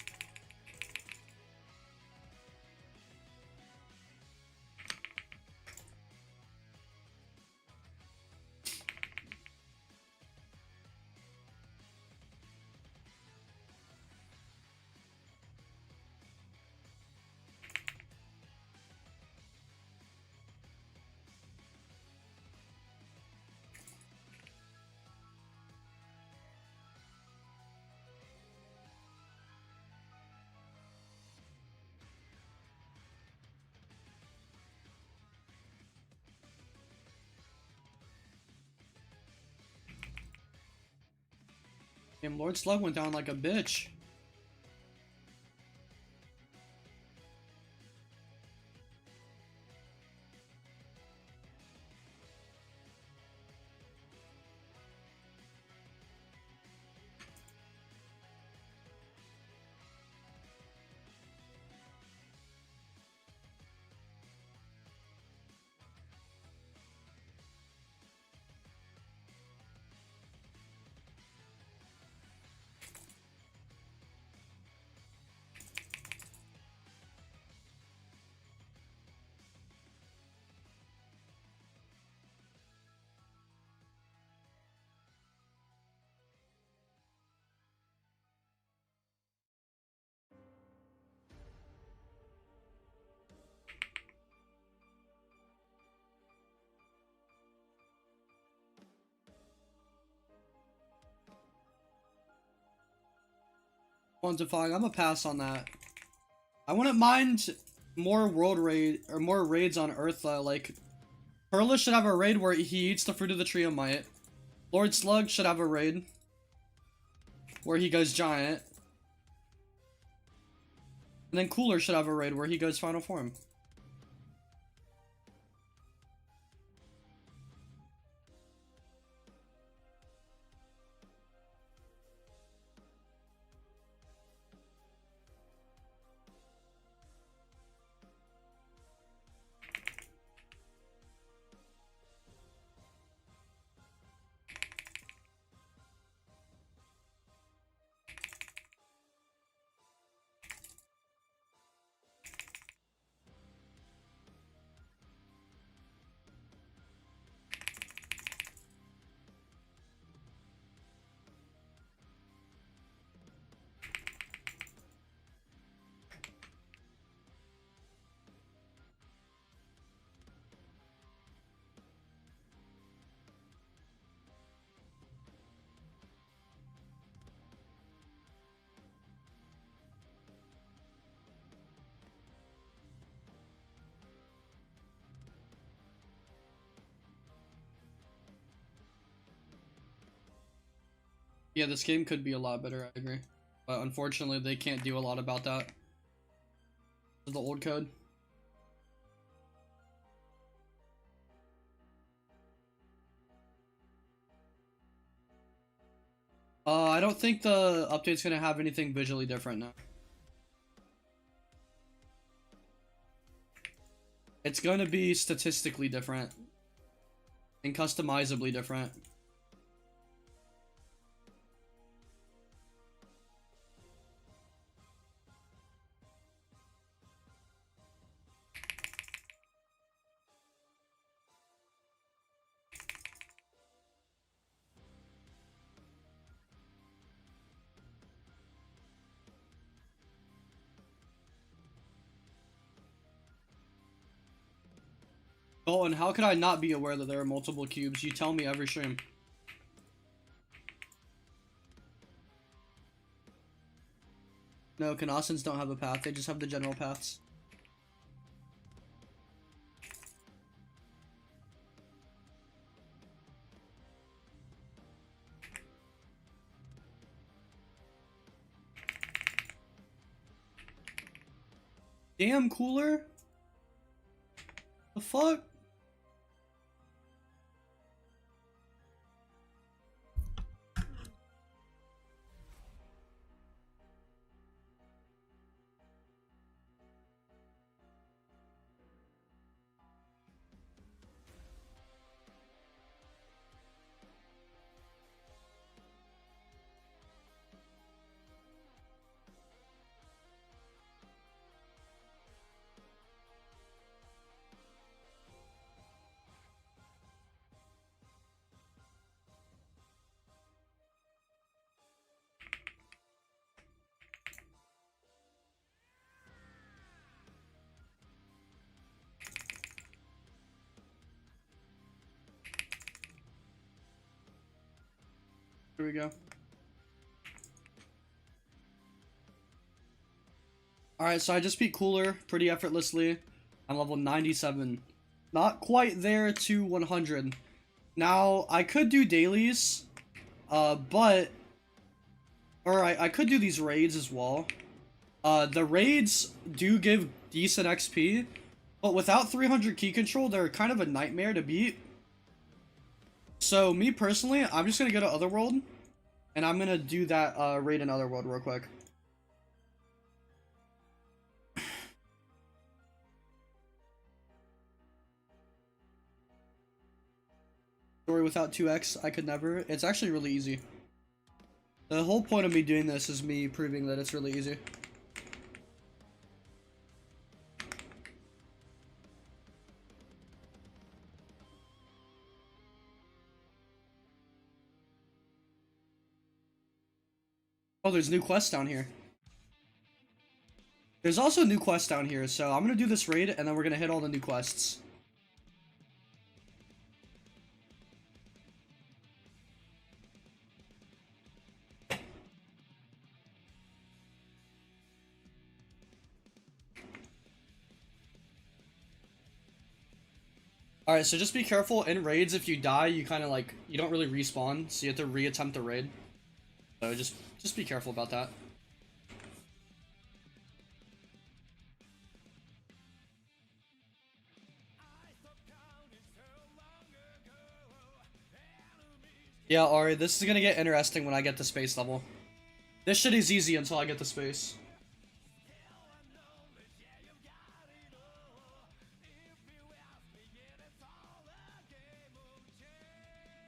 Damn, Lord Slug went down like a bitch. Quantifying, I'm gonna pass on that. I wouldn't mind more world raid or more raids on Earth. Like Perla should have a raid where he eats the fruit of the tree of might. Lord Slug should have a raid where he goes giant. And then Cooler should have a raid where he goes final form. Yeah, this game could be a lot better, I agree. But unfortunately, they can't do a lot about that. The old code. I don't think the update's gonna have anything visually different now. It's gonna be statistically different. And customizably different. Oh, and how could I not be aware that there are multiple cubes? You tell me every stream. No, Canossans don't have a path, they just have the general paths. Damn, Cooler? The fuck? Here we go. Alright, so I just beat Cooler pretty effortlessly. I'm level 97. Not quite there to 100. Now, I could do dailies, but... Alright, I could do these raids as well. The raids do give decent XP, but without 300 key control, they're kind of a nightmare to beat. So, me personally, I'm just gonna go to Otherworld, and I'm gonna do that raid in Otherworld real quick. Story without 2x, I could never. It's actually really easy. The whole point of me doing this is me proving that it's really easy. Oh, there's new quests down here. There's also new quests down here, so I'm gonna do this raid, and then we're gonna hit all the new quests. Alright, so just be careful in raids. If you die, you kind of like, you don't really respawn, so you have to reattempt the raid. So just be careful about that. Yeah, Ari, this is gonna get interesting when I get to space level. This shit is easy until I get to space.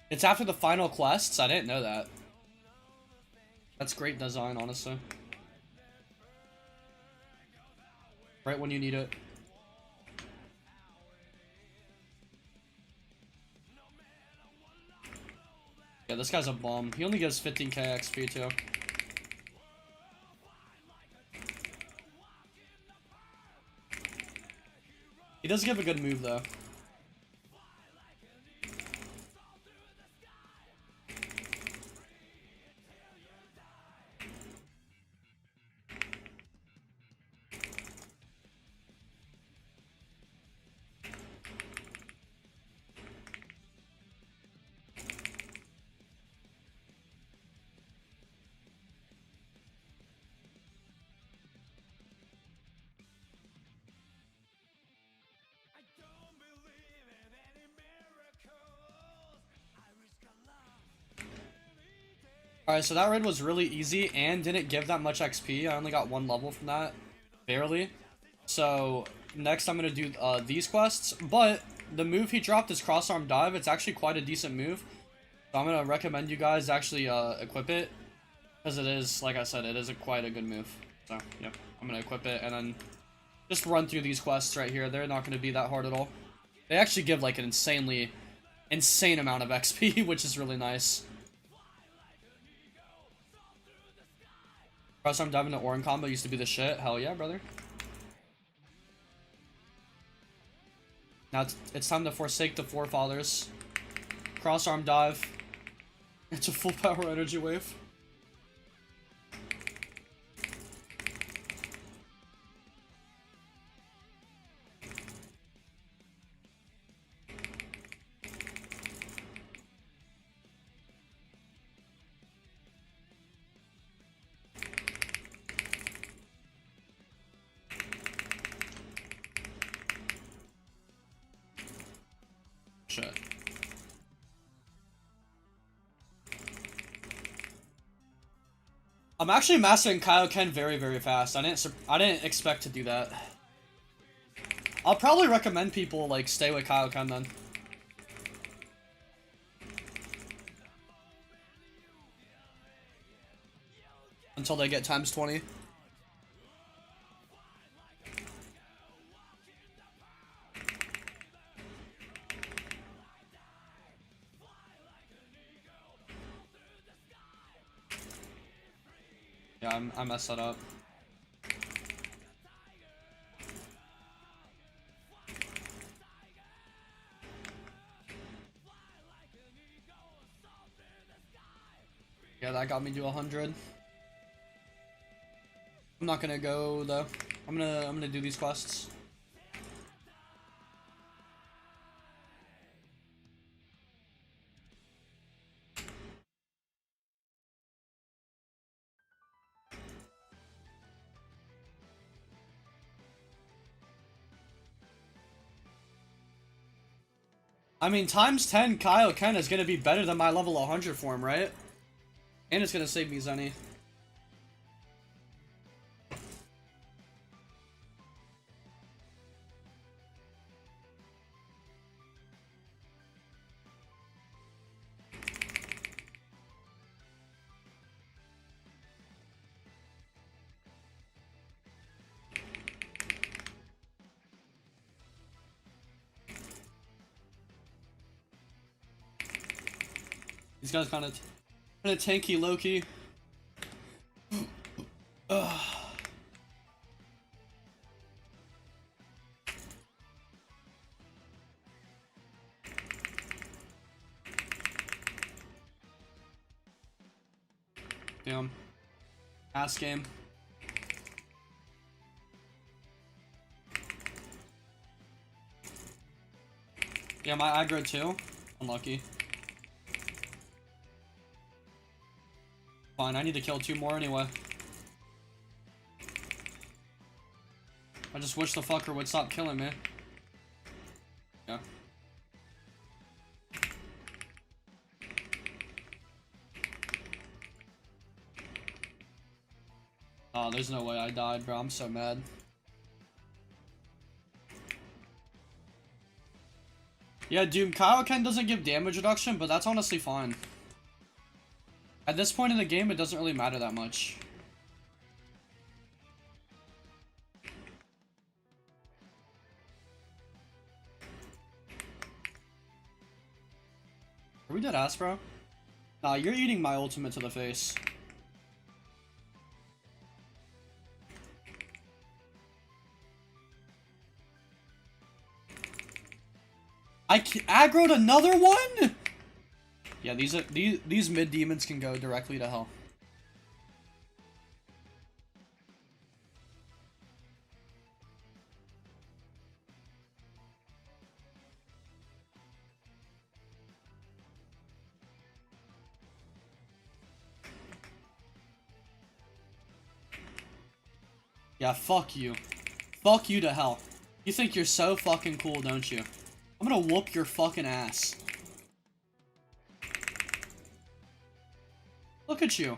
It's after the final quests? I didn't know that. That's great design, honestly. Right when you need it. Yeah, this guy's a bomb. He only gives 15k XP too. He does give a good move though. Alright, so that raid was really easy and didn't give that much XP. I only got 1 level from that. Barely. So, next I'm going to do these quests. But, the move he dropped is cross-arm dive. It's actually quite a decent move. So I'm going to recommend you guys actually equip it. Because it is, like I said, it is quite a good move. So, yep. I'm going to equip it and then just run through these quests right here. They're not going to be that hard at all. They actually give like an insane amount of XP, which is really nice. Cross-arm dive into Orin combo used to be the shit. Hell yeah, brother. Now it's time to forsake the forefathers. Cross-arm dive. It's a full power energy wave. Shit. I'm actually mastering Kaioken very, very fast. I didn't expect to do that. I'll probably recommend people like stay with Kaioken then. Until they get times 20. Yeah, I messed that up. Yeah, that got me to 100. I'm not gonna go though. I'm gonna do these quests. I mean, times 10 Kaioken is gonna be better than my level 100 form, right? And it's gonna save me Zenny. These guys kind of tanky Loki. Damn. Ass game. Yeah, my aggro too. Unlucky. Fine, I need to kill 2 more anyway. I just wish the fucker would stop killing me. Yeah. Oh, there's no way I died, bro. I'm so mad. Yeah, dude, Kaioken doesn't give damage reduction, but that's honestly fine. At this point in the game, it doesn't really matter that much. Are we dead ass, bro? Nah, you're eating my ultimate to the face. I aggroed another one? Yeah, these mid demons can go directly to hell. Yeah, fuck you. Fuck you to hell. You think you're so fucking cool, don't you? I'm gonna whoop your fucking ass. Look at you.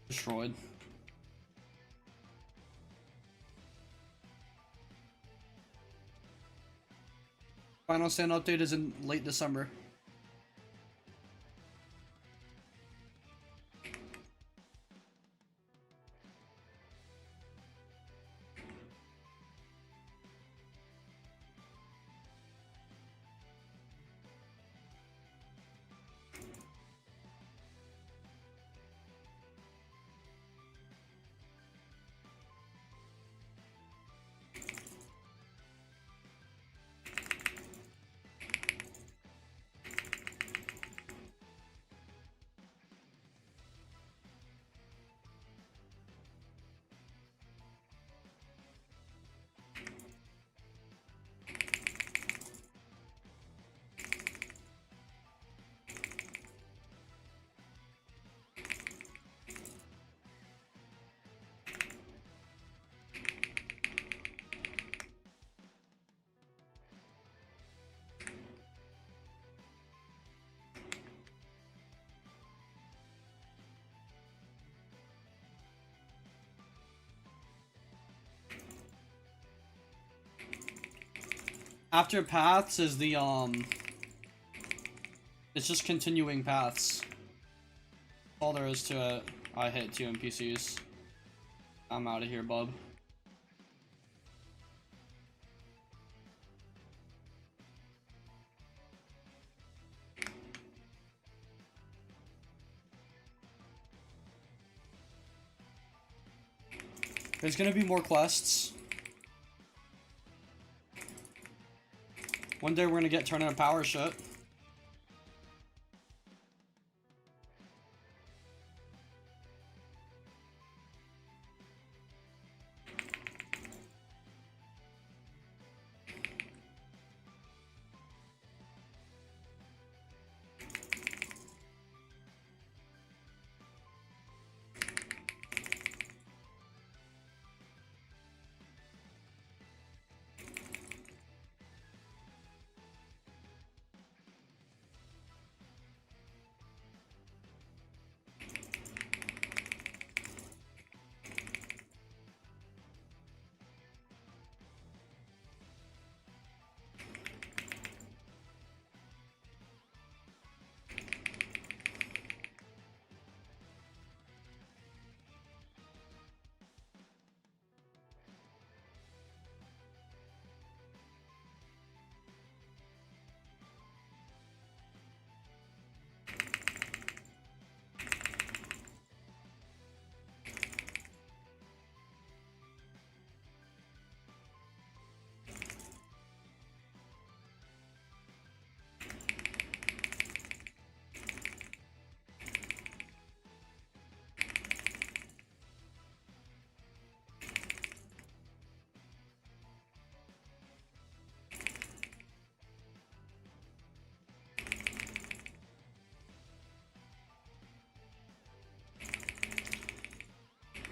Destroyed. Final stand update is in late December. After paths is the, it's just continuing paths. All there is to it. I hit 2 NPCs. I'm out of here, bub. There's gonna be more quests. One day we're gonna get turn on power shit.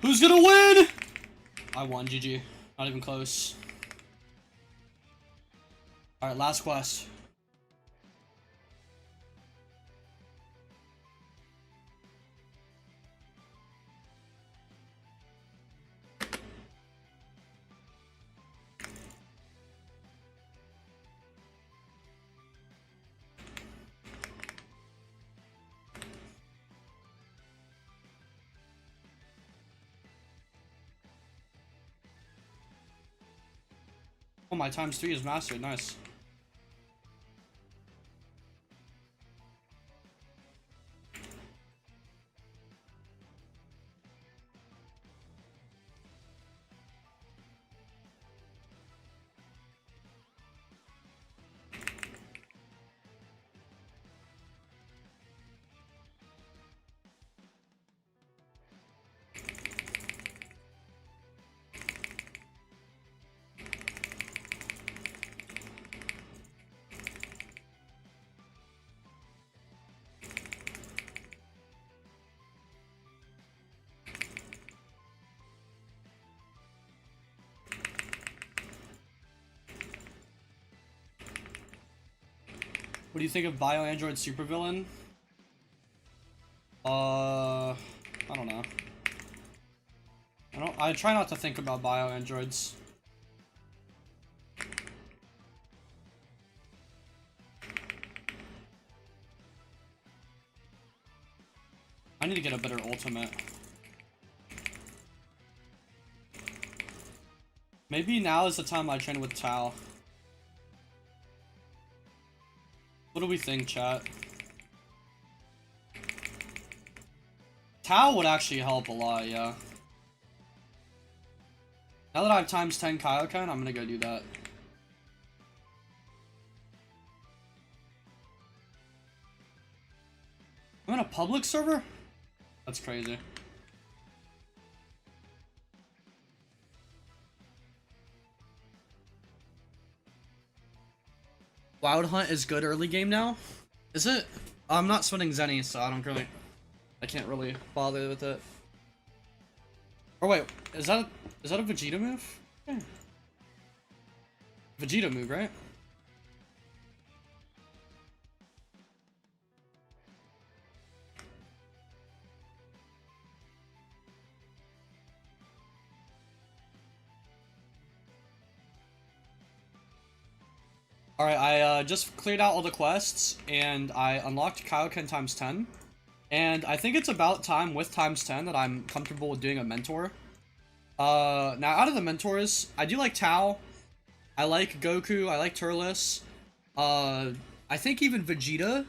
Who's gonna win? I won, GG. Not even close. Alright, last quest. Oh, my ×3 is mastered. Nice. What do you think of BioAndroid supervillain? I don't know. I try not to think about BioAndroids. I need to get a better ultimate. Maybe now is the time I train with Tao. What do we think, chat? Tao would actually help a lot, yeah. Now that I have ×10 Kaioken, I'm gonna go do that. I'm in a public server? That's crazy. Wild Hunt is good early game now? Is it? I'm not sweating Zenny, so I can't really bother with it. Or wait, is that a Vegeta move? Yeah. Vegeta move, right? Alright, I just cleared out all the quests, and I unlocked Kaioken ×10. And I think it's about time with ×10 that I'm comfortable with doing a mentor. Now out of the mentors, I do like Tao. I like Goku, I like Turles. I think even Vegeta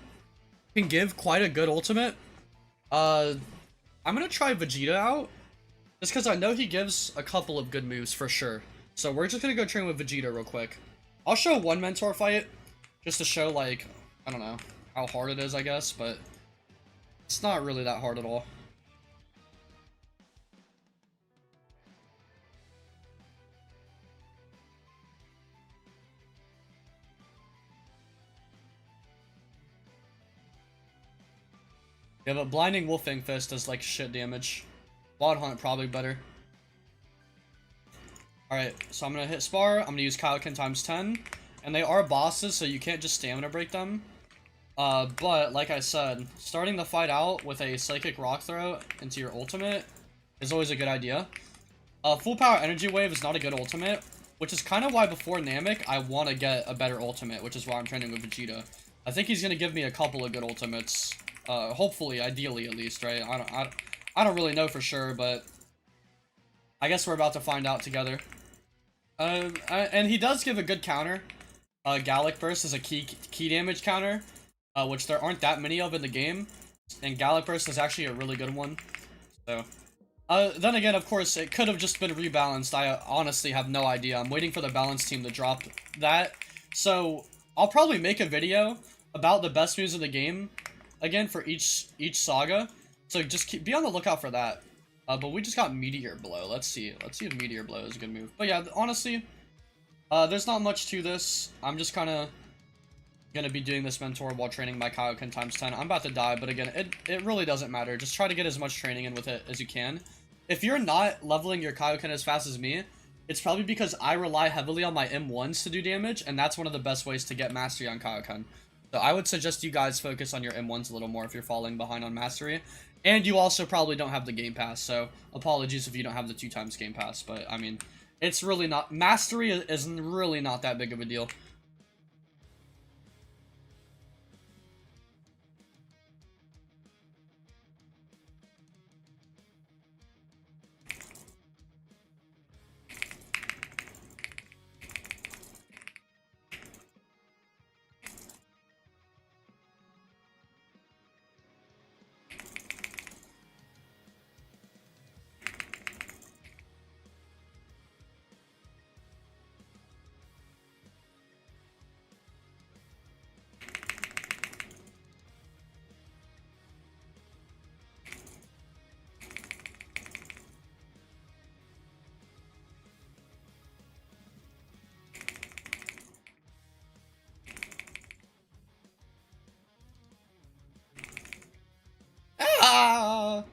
can give quite a good ultimate. I'm gonna try Vegeta out, just because I know he gives a couple of good moves for sure. So we're just gonna go train with Vegeta real quick. I'll show one mentor fight, just to show, like, I don't know, how hard it is, I guess, but it's not really that hard at all. Yeah, but Blinding Wolfang Fist does, like, shit damage. Wild Hunt probably better. Alright, so I'm gonna hit Spar, I'm gonna use Kaioken ×10, and they are bosses, so you can't just stamina break them. But, like I said, starting the fight out with a Psychic Rock Throw into your ultimate is always a good idea. Full Power Energy Wave is not a good ultimate, which is kind of why before Namek, I want to get a better ultimate, which is why I'm training with Vegeta. I think he's gonna give me a couple of good ultimates. Hopefully, ideally at least, right? I don't really know for sure, but I guess we're about to find out together. And he does give a good counter. Gallic Burst is a key damage counter, which there aren't that many of in the game, and Gallic Burst is actually a really good one. So, then again, of course, it could have just been rebalanced. I honestly have no idea. I'm waiting for the balance team to drop that. So, I'll probably make a video about the best moves in the game, again, for each saga. So just be on the lookout for that. But we just got Meteor Blow. Let's see if Meteor Blow is a good move. But yeah, honestly, there's not much to this. I'm just kind of gonna be doing this mentor while training my Kaioken ×10. I'm about to die, but again, it really doesn't matter. Just try to get as much training in with it as you can. if you're not leveling your Kaioken as fast as me, it's probably because I rely heavily on my M1s to do damage, and that's one of the best ways to get mastery on Kaioken. So I would suggest you guys focus on your M1s a little more if you're falling behind on mastery. And you also probably don't have the game pass, so apologies if you don't have the 2x game pass, but I mean, it's really not, mastery is really not that big of a deal. Ah!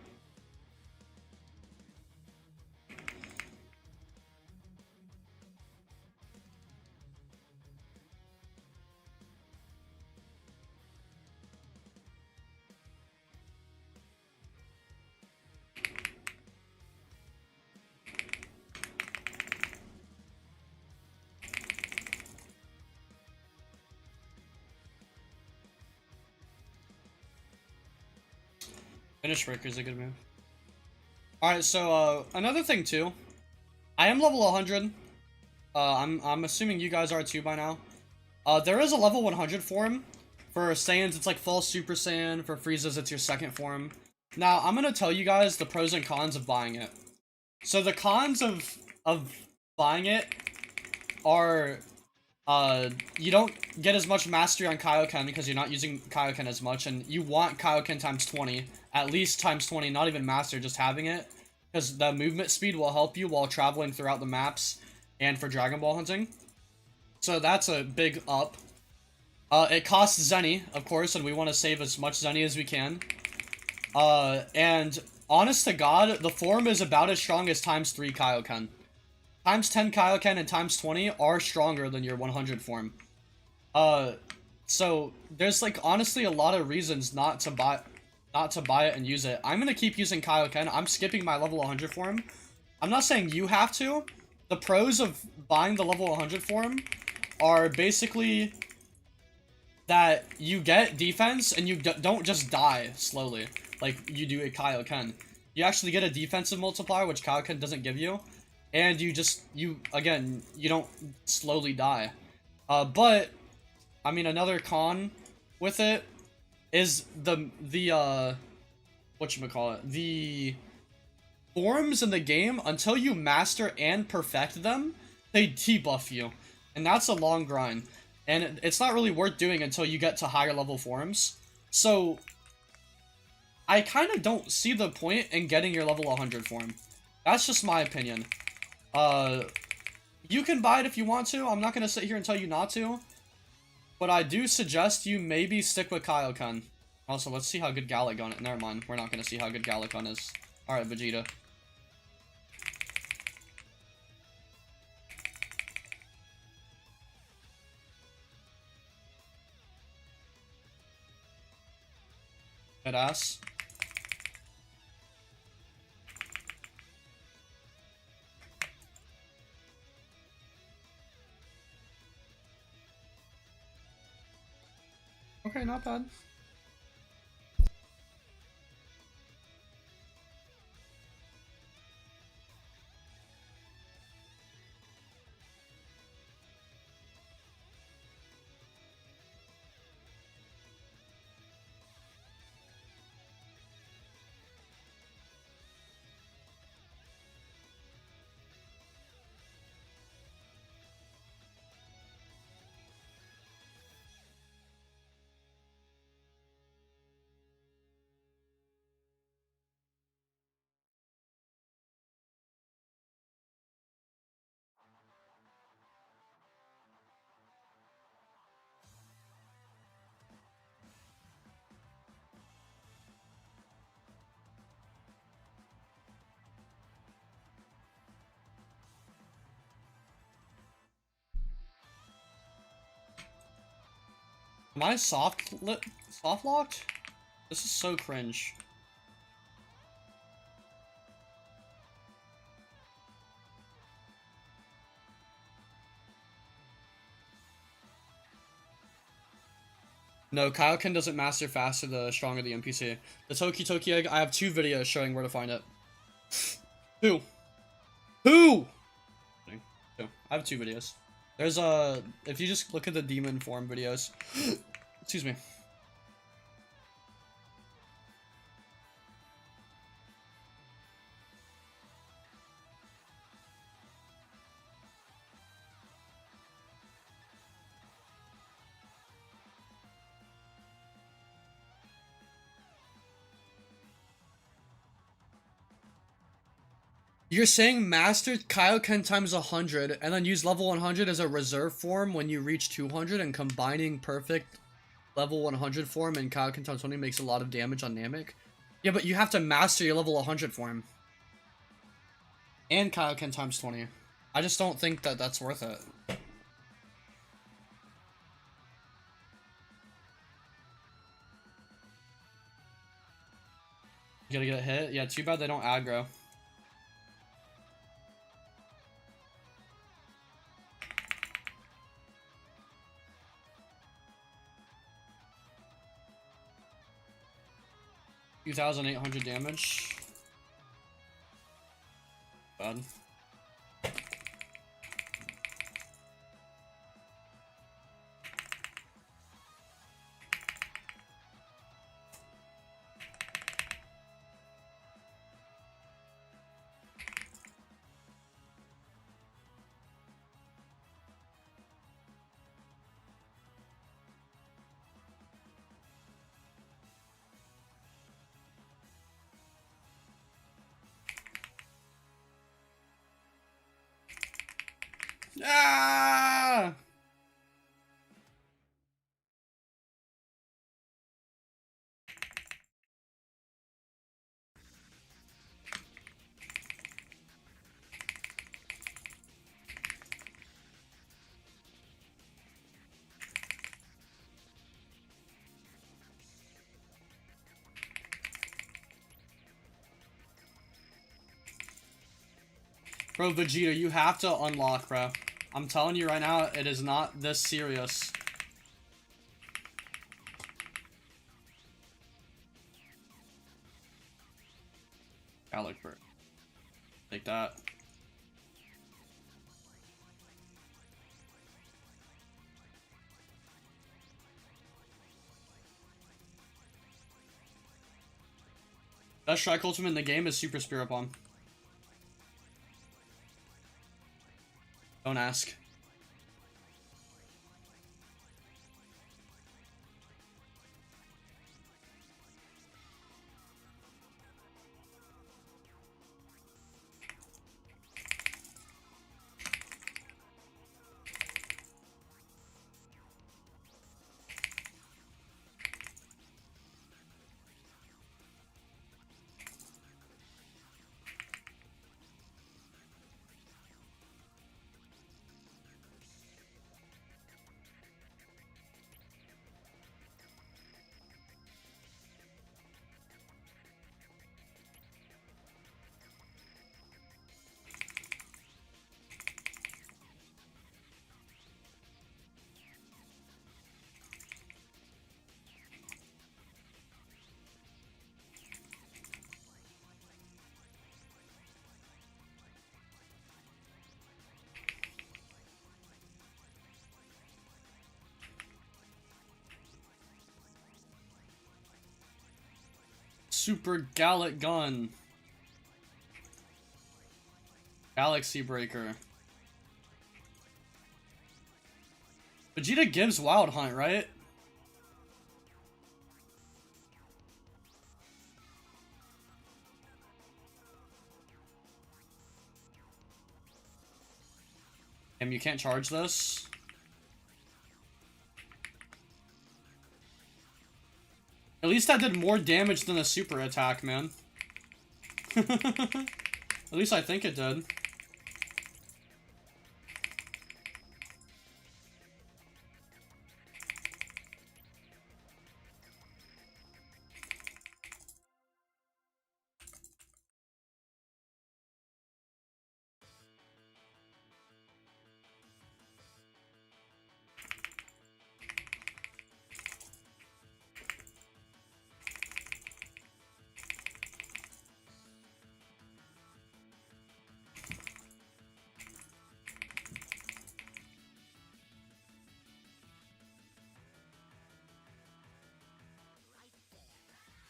Finish Breaker is a good move. Alright, so, another thing too. I am level 100. I'm assuming you guys are too by now. There is a level 100 form. For Saiyans, it's like False Super Saiyan. For Friezas, it's your second form. Now, I'm gonna tell you guys the pros and cons of buying it. So the cons of buying it are, you don't get as much mastery on Kaioken because you're not using Kaioken as much, and you want Kaioken times 20. At least times 20, not even master, just having it. Because the movement speed will help you while traveling throughout the maps and for Dragon Ball hunting. So that's a big up. It costs Zenny, of course, and we want to save as much Zenny as we can. And honest to God, the form is about as strong as times 3 Kaioken. Times 10 Kaioken and times 20 are stronger than your 100 form. So there's like honestly a lot of reasons not to buy it and use it. I'm gonna keep using Kaioken. I'm skipping my level 100 form. I'm not saying you have to. The pros of buying the level 100 form are basically that you get defense and you don't just die slowly like you do at Kaioken. You actually get a defensive multiplier, which Kaioken doesn't give you. And you don't slowly die. But, I mean, another con with it is the forms in the game, until you master and perfect them, they debuff you. And that's a long grind. And it's not really worth doing until you get to higher level forms. So, I kind of don't see the point in getting your level 100 form. That's just my opinion. You can buy it if you want to. I'm not going to sit here and tell you not to. But I do suggest you maybe stick with Kaioken. Also, let's see how good Galagon is. Never mind, we're not going to see how good Galagon is. Alright, Vegeta. Good ass. Okay, not bad. Am I soft locked? This is so cringe. No, Kaioken doesn't master faster the stronger the NPC. The Toki egg, I have 2 videos showing where to find it. Who? Who? I have 2 videos. There's if you just look at the demon form videos. Excuse me. You're saying master Kaioken times 100 and then use level 100 as a reserve form when you reach 200 and combining perfect level 100 form and Kaioken times 20 makes a lot of damage on Namek? Yeah, but you have to master your level 100 form. And Kaioken times 20. I just don't think that that's worth it. You gotta get a hit? Yeah, too bad they don't aggro. $2,800 damage. Bad. Ah! Bro, Vegeta, you have to unlock, bro. I'm telling you right now, it is not this serious. Alec, bro. Take that. Best strike ultimate in the game is Super Spirit Bomb. Don't ask. Super Gallic Gun. Galaxy Breaker. Vegeta gives Wild Hunt, right? Damn, you can't charge this? At least that did more damage than a super attack, man. At least I think it did.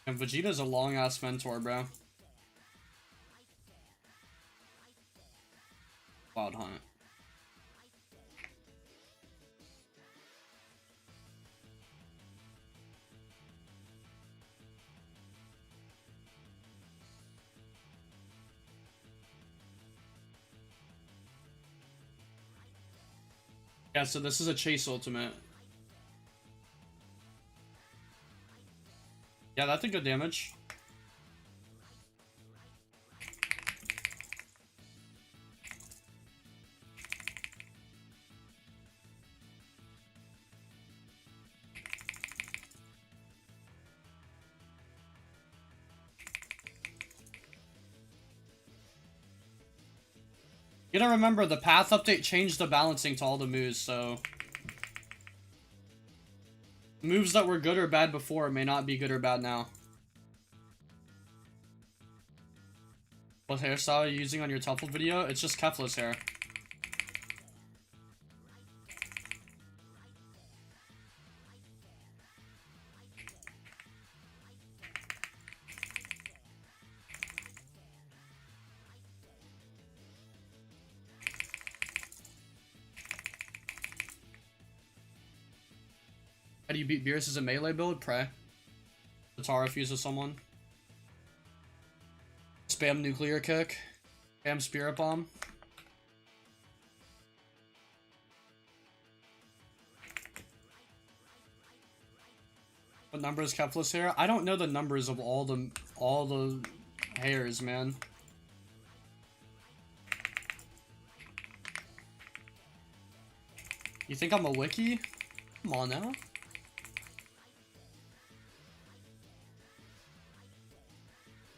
And Vegeta's a long-ass mentor, bro. Wild Hunt. Yeah, so this is a chase ultimate. Yeah, that did good damage. You gotta remember, the path update changed the balancing to all the moves, so... moves that were good or bad before may not be good or bad now. What hairstyle are you using on your Tuffle video? It's just Kefla's hair. How do you beat Beerus as a melee build? Pray. Tara fuses someone. Spam nuclear kick. Spam spirit bomb. What number is Kefla's hair? I don't know the numbers of all the hairs, man. You think I'm a wiki? Come on now.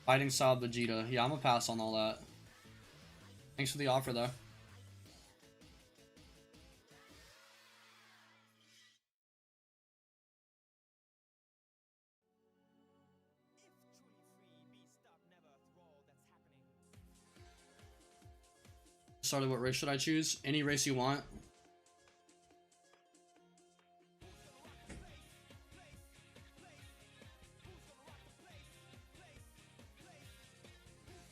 Fighting style Vegeta. Yeah, I'm gonna pass on all that. Thanks for the offer, though. Started, what race should I choose? Any race you want.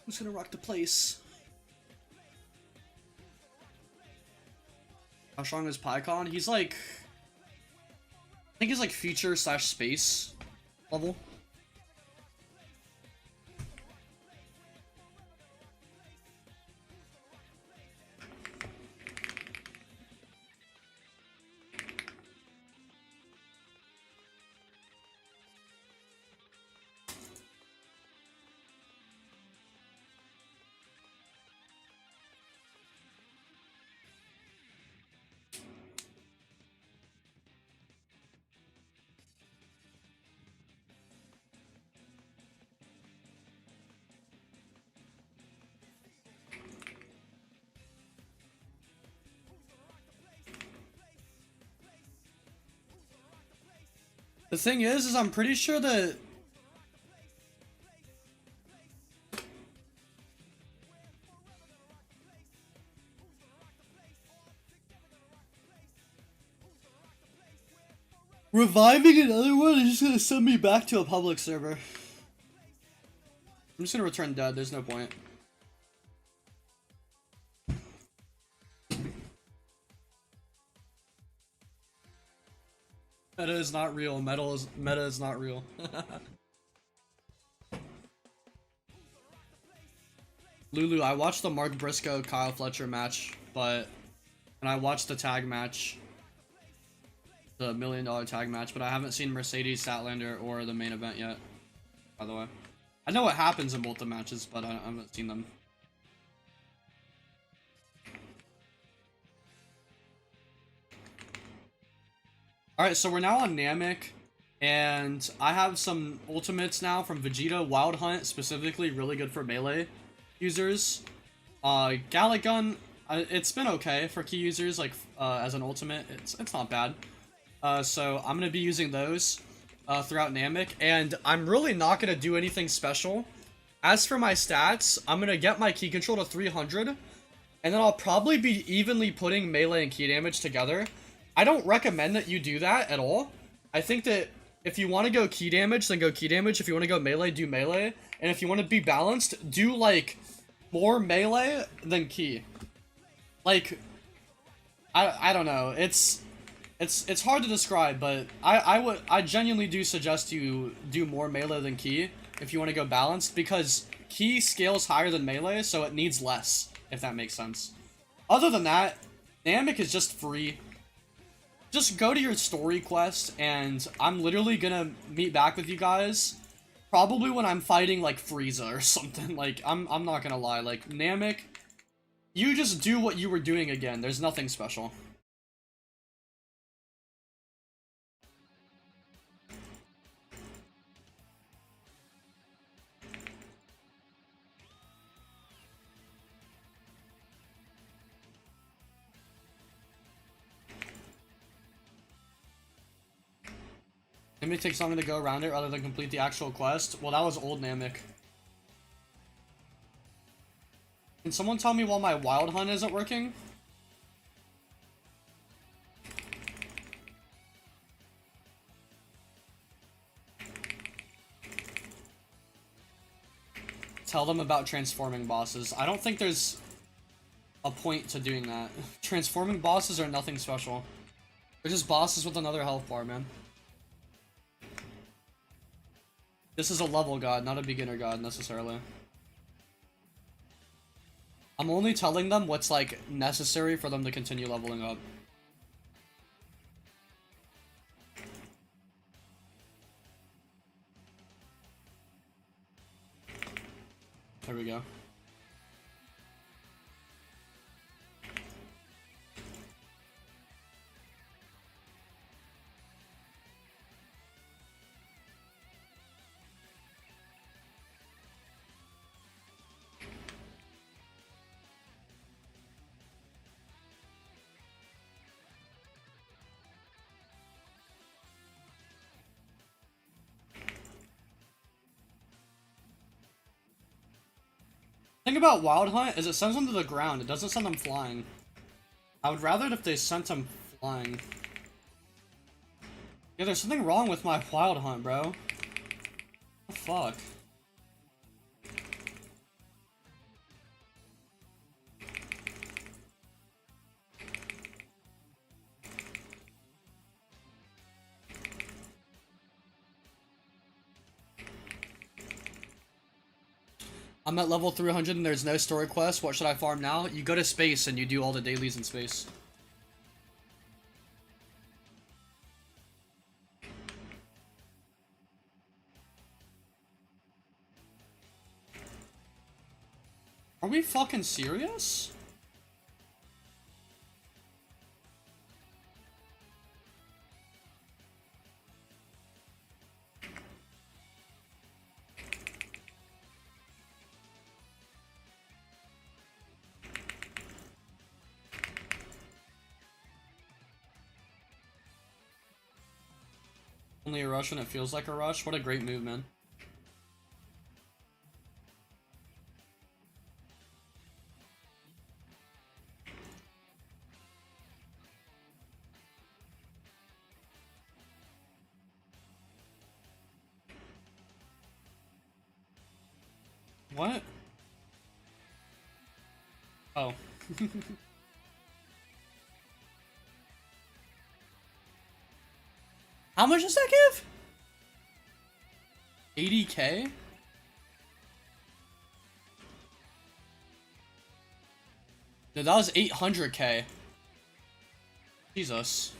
Who's gonna rock the place? How strong is PyCon? He's like... I think he's like future / space level. The thing is I'm pretty sure that reviving another one is just gonna send me back to a public server. I'm just gonna return dead, there's no point. Meta is not real. Meta is not real. Lulu, I watched the Mark Briscoe Kyle Fletcher match, and I watched the tag match, the $1 million tag match, but I haven't seen Mercedes, Statlander, or the main event yet. By the way, I know what happens in both the matches, but I haven't seen them. Alright, so we're now on Namek, and I have some ultimates now from Vegeta. Wild Hunt, specifically, really good for melee users. Gallic Gun, it's been okay for key users, like, as an ultimate. It's not bad. So I'm gonna be using those, throughout Namek, and I'm really not gonna do anything special. As for my stats, I'm gonna get my key control to 300, and then I'll probably be evenly putting melee and key damage together. I don't recommend that you do that at all. I think that If you want to go key damage, then go key damage. If you want to go melee, do melee. And if you want to be balanced, do like more melee than key. Like, I don't know. It's hard to describe, but I genuinely do suggest you do more melee than key if you want to go balanced, because key scales higher than melee, so it needs less, if that makes sense. Other than that, Namek is just free. Just go to your story quest, and I'm literally gonna meet back with you guys probably when I'm fighting like Frieza or something. Like, I'm not gonna lie, like Namek, you just do what you were doing again. There's nothing special. Namek takes longer to go around it rather than complete the actual quest. Well, that was old Namek. Can someone tell me why my wild hunt isn't working? Tell them about transforming bosses. I don't think there's a point to doing that. Transforming bosses are nothing special. They're just bosses with another health bar, man. This is a level god, not a beginner god, necessarily. I'm only telling them what's, like, necessary for them to continue leveling up. There we go. The thing about Wild Hunt is it sends them to the ground. It doesn't send them flying. I would rather it if they sent them flying. Yeah, there's something wrong with my Wild Hunt, bro. What the fuck? I'm at level 300 and there's no story quest. What should I farm now? You go to space and you do all the dailies in space. Are we fucking serious? Only a rush when it feels like a rush. What a great move, man. What? Oh. How much does that give? 80k? Dude, that was 800k. Jesus.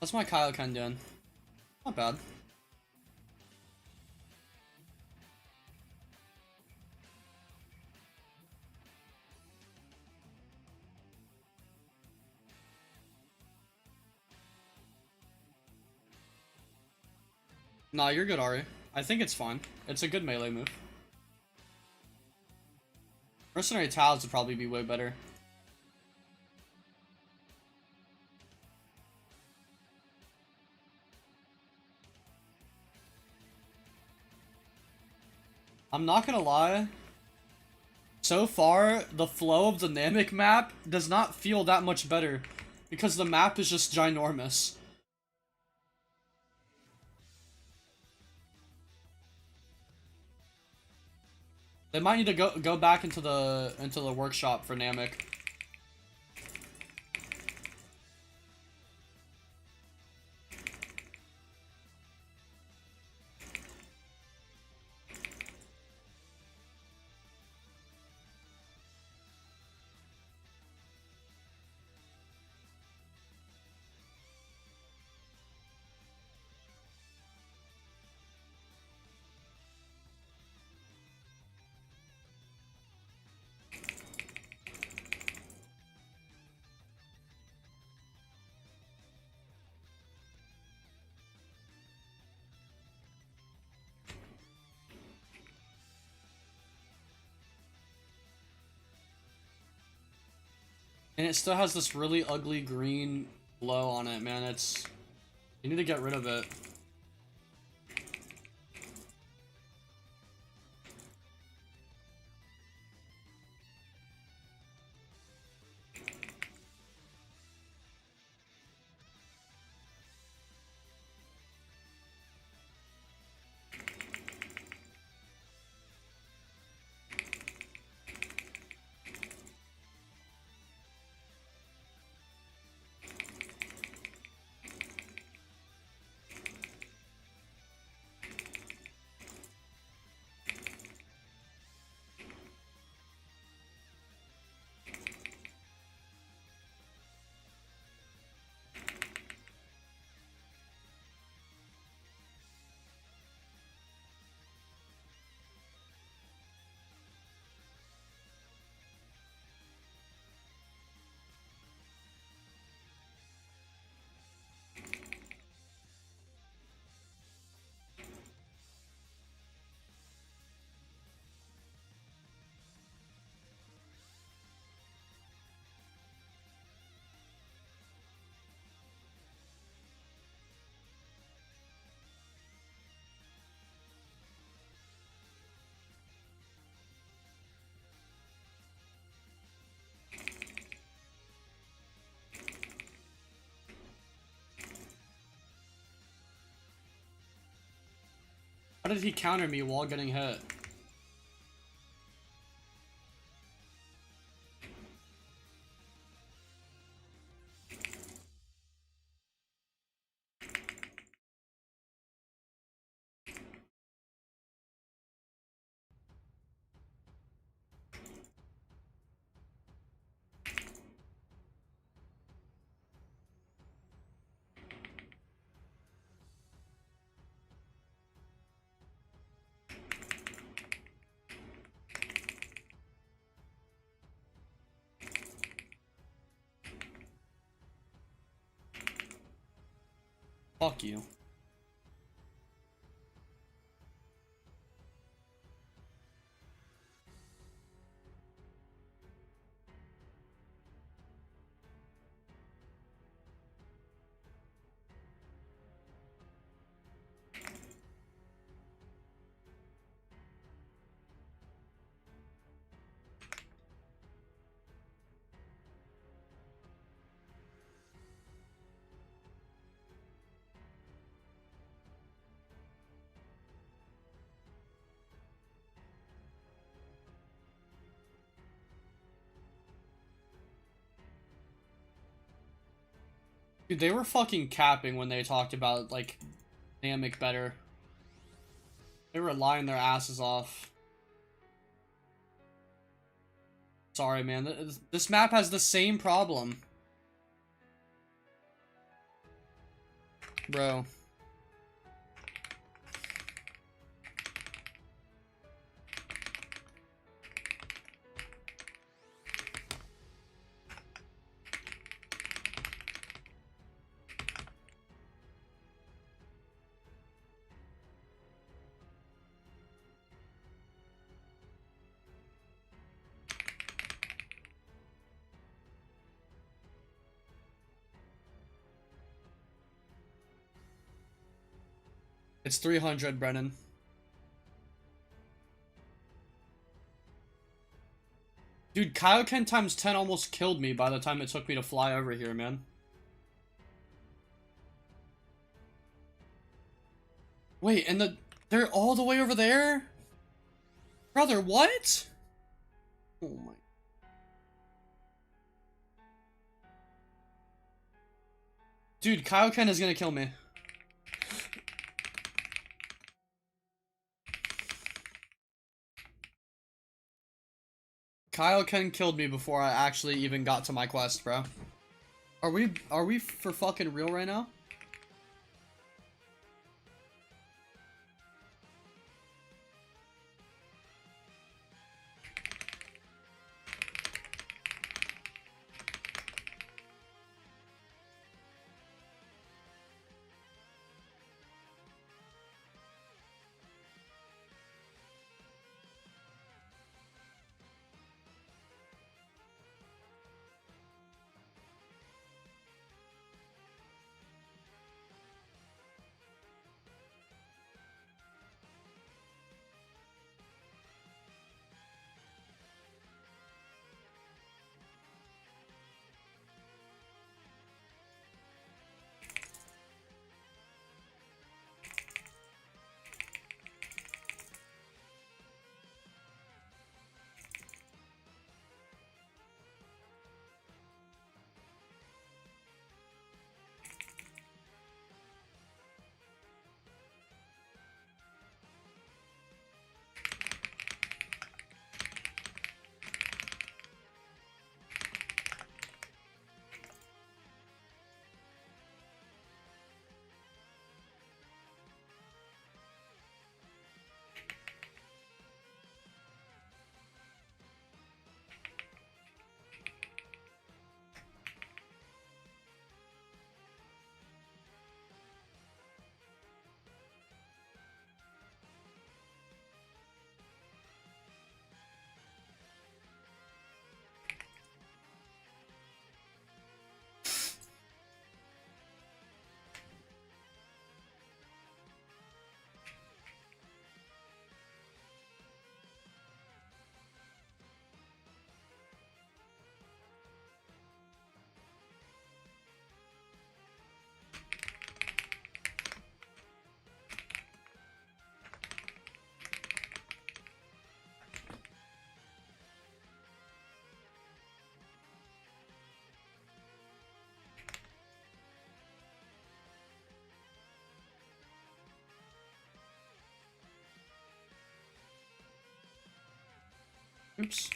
That's my Kaioken doing. Not bad. Nah, you're good, Ari. I think it's fine. It's a good melee move. Mercenary Towels would probably be way better. I'm not gonna lie. So far, the flow of the Namek map does not feel that much better, because the map is just ginormous. They might need to go back into the workshop for Namek. And it still has this really ugly green glow on it, man. You need to get rid of it. How did he counter me while getting hit? Fuck you. Dude, they were fucking capping when they talked about, like, Namek better. They were lying their asses off. Sorry, man. This map has the same problem. Bro. It's 300, Brennan. Dude, Kaioken times 10 almost killed me by the time it took me to fly over here, man. Wait, and they're all the way over there? Brother, what? Oh my. Dude, Kaioken is gonna kill me. Kaioken killed me before I actually even got to my quest, bro. Are we for fucking real right now? Oops.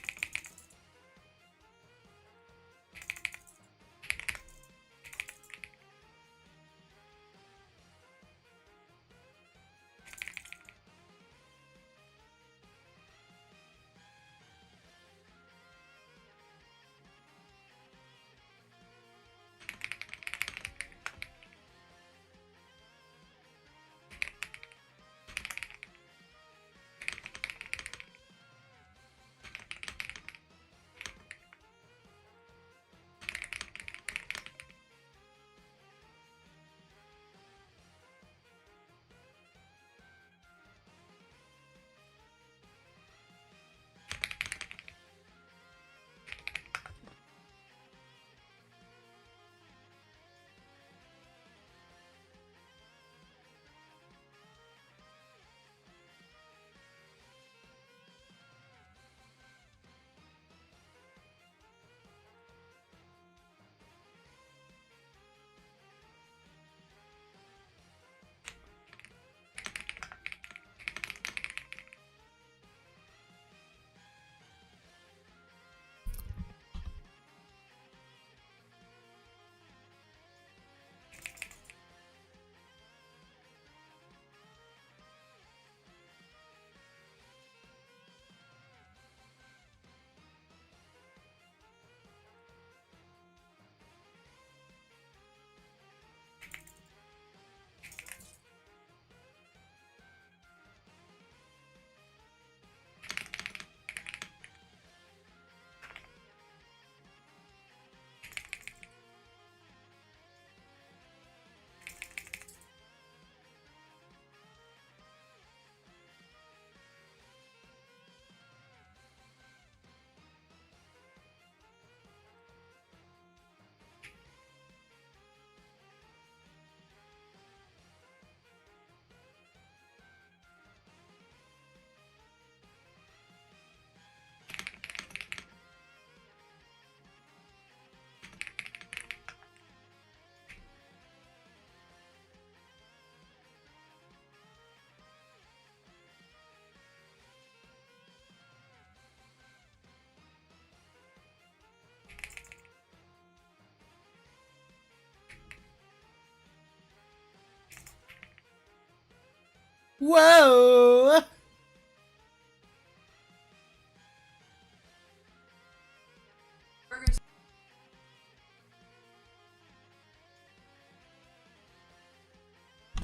Whoa!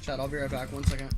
Chat, I'll be right back. 1 second.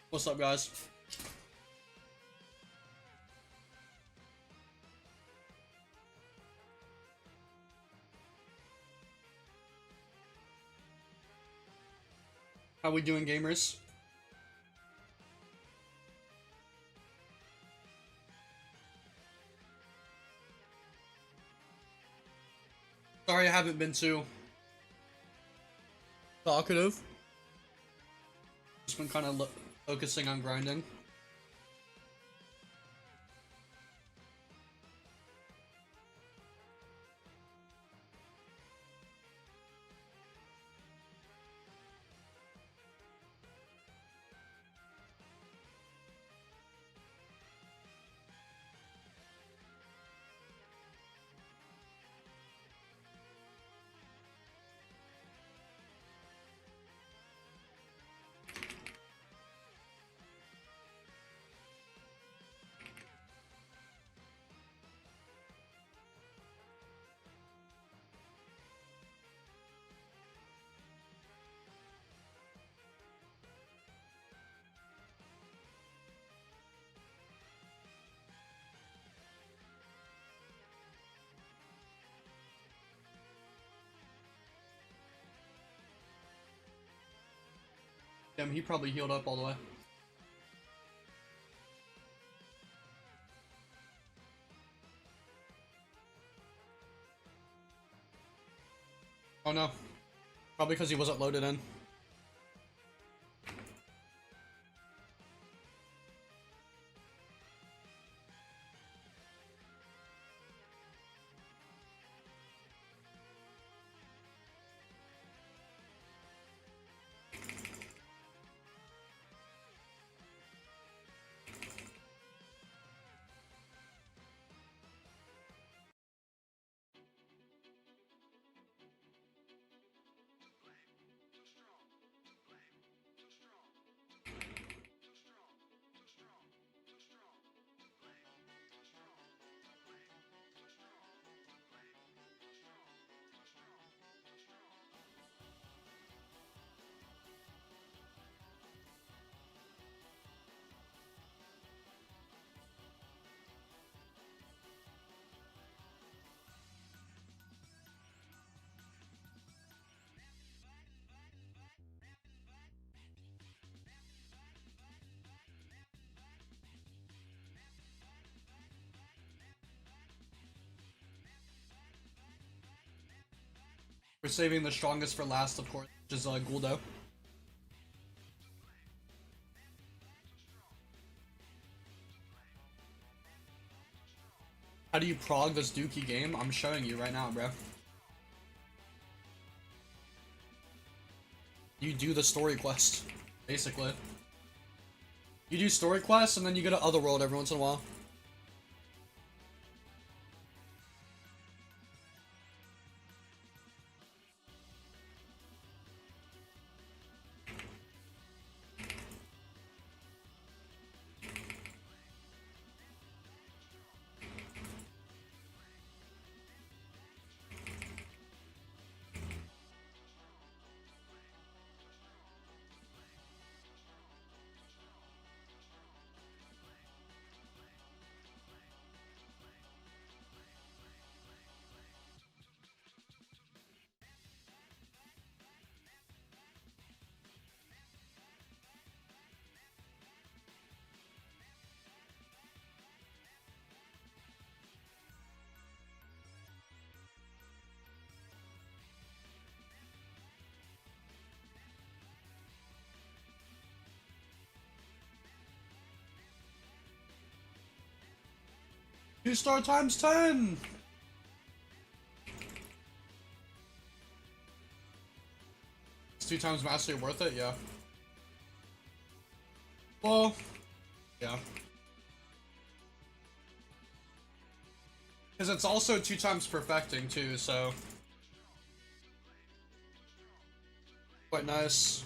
What's up, guys? How we doing, gamers? Sorry I haven't been too talkative. Just been kind of focusing on grinding. Damn, he probably healed up all the way. Oh no. Probably because he wasn't loaded in. We're saving the strongest for last, of course, which is Guldo. How do you prog this Dookie game? I'm showing you right now, bro. You do the story quest, basically. You do story quests, and then you go to Otherworld every once in a while. Two-star times 10! Is 2 times mastery worth it? Yeah. Well, yeah. Because it's also 2 times perfecting too, so quite nice.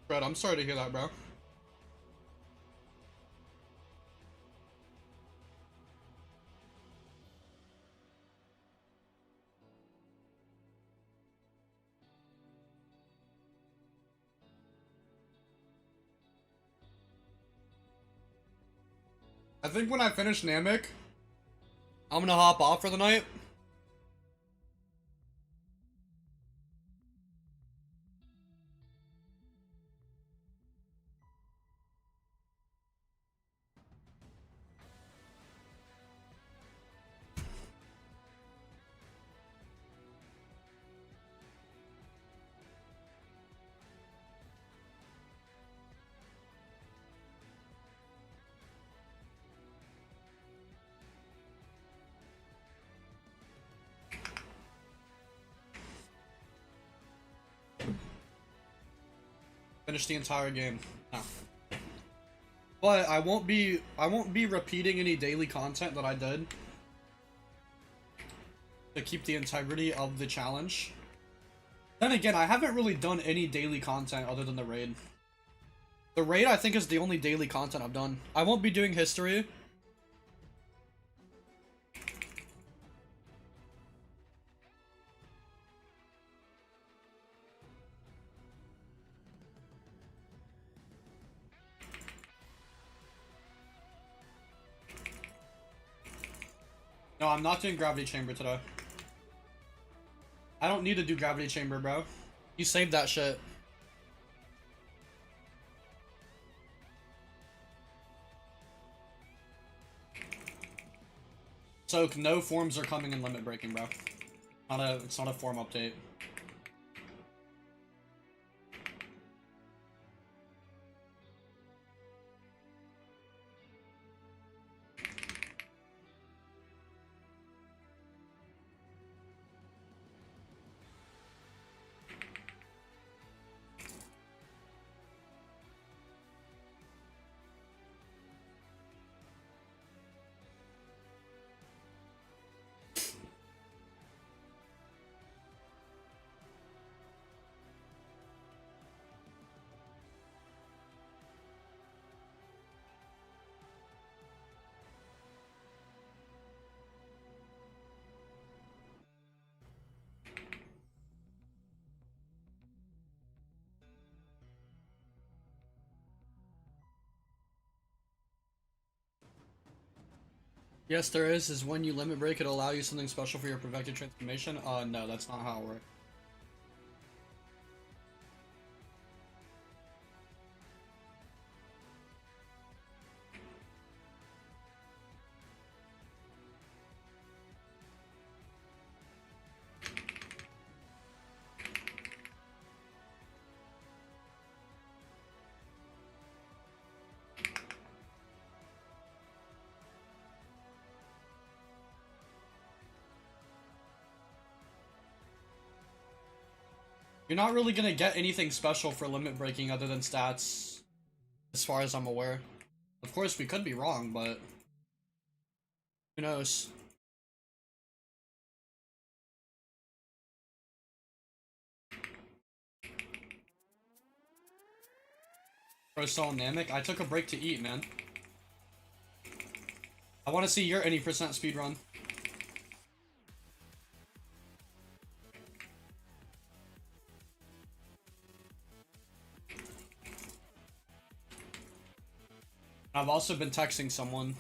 Brad, I'm sorry to hear that, bro. I think when I finish Namek, I'm gonna hop off for the night. Finish the entire game. No. But I won't be repeating any daily content that I did to keep the integrity of the challenge. Then again, I haven't really done any daily content other than the raid. The raid, I think, is the only daily content I've done. I won't be doing history. No, I'm not doing gravity chamber today. I don't need to do gravity chamber, bro. You saved that shit. So no forms are coming in limit breaking, bro. It's not a form update. Yes, there is when you limit break, it'll allow you something special for your perfected transformation. No, that's not how it works. You're not really gonna get anything special for limit breaking other than stats, as far as I'm aware. Of course, we could be wrong, but who knows? For Namek, I took a break to eat, man. I want to see your any percent speedrun. I've also been texting someone.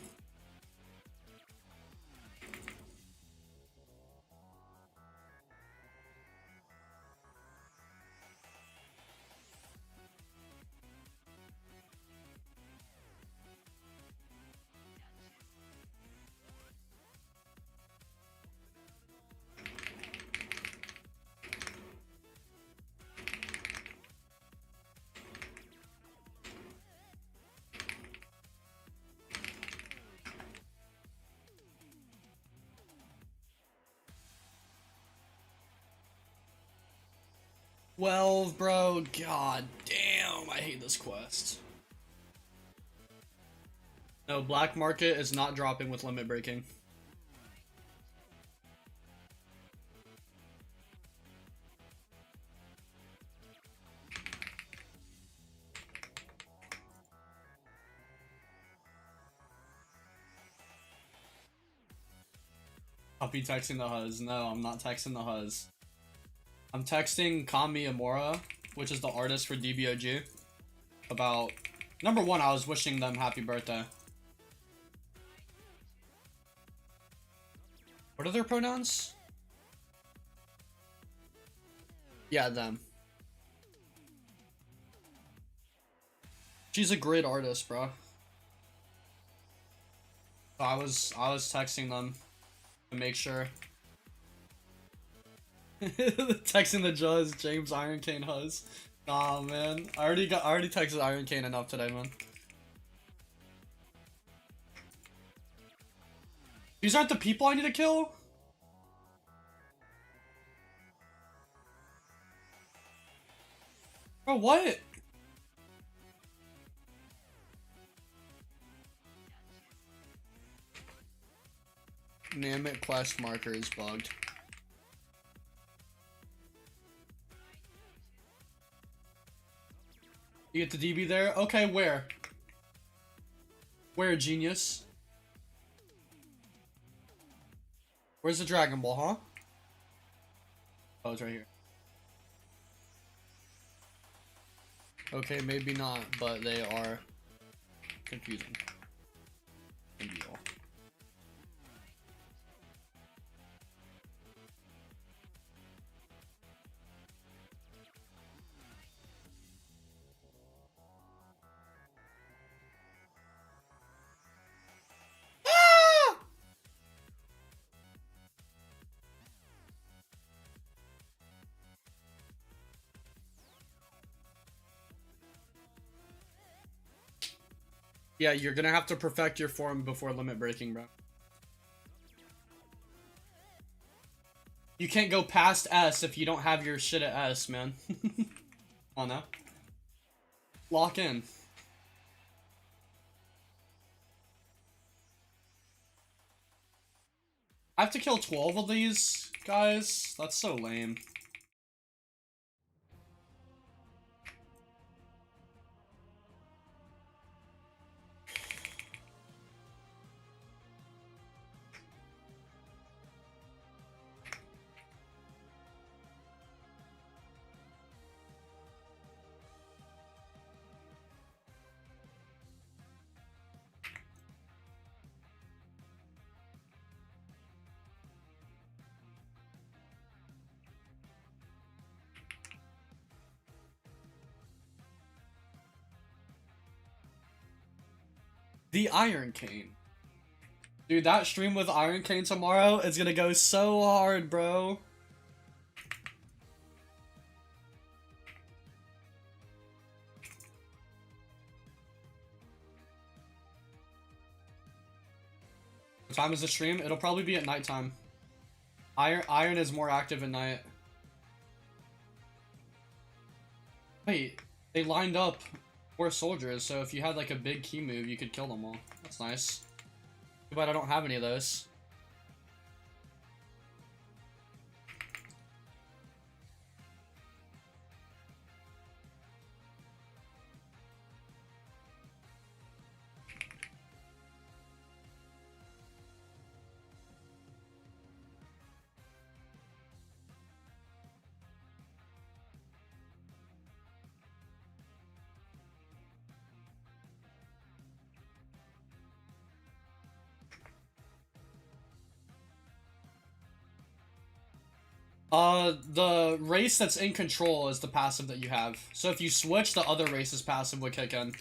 Well, bro, god damn, I hate this quest. No, black market is not dropping with limit breaking. I'll be texting the Huz. No, I'm not texting the Huz. I'm texting Kami Amora, which is the artist for DBOG, about... Number one, I was wishing them happy birthday. What are their pronouns? Yeah, them. She's a great artist, bro. So I was texting them to make sure. Texting the Juzz, James Iron Cane Huz. Nah, man. I already texted Iron Cane enough today, man. These aren't the people I need to kill? Bro, what? Namek quest marker is bugged. You get the DB there? Okay, where? Where, genius? Where's the Dragon Ball, huh? Oh, it's right here. Okay, maybe not, but they are confusing. Maybe all. Yeah, you're gonna have to perfect your form before limit breaking, bro. You can't go past S if you don't have your shit at S, man. Come on now. Lock in. I have to kill 12 of these guys? That's so lame. The Iron Cane. Dude, that stream with Iron Cane tomorrow is gonna go so hard, bro. What time is the stream? It'll probably be at nighttime. Iron is more active at night. Wait, they lined up 4 soldiers, so if you had like a big key move, you could kill them all. That's nice. Too bad I don't have any of those. The race that's in control is the passive that you have. So if you switch, the other race's passive would kick in.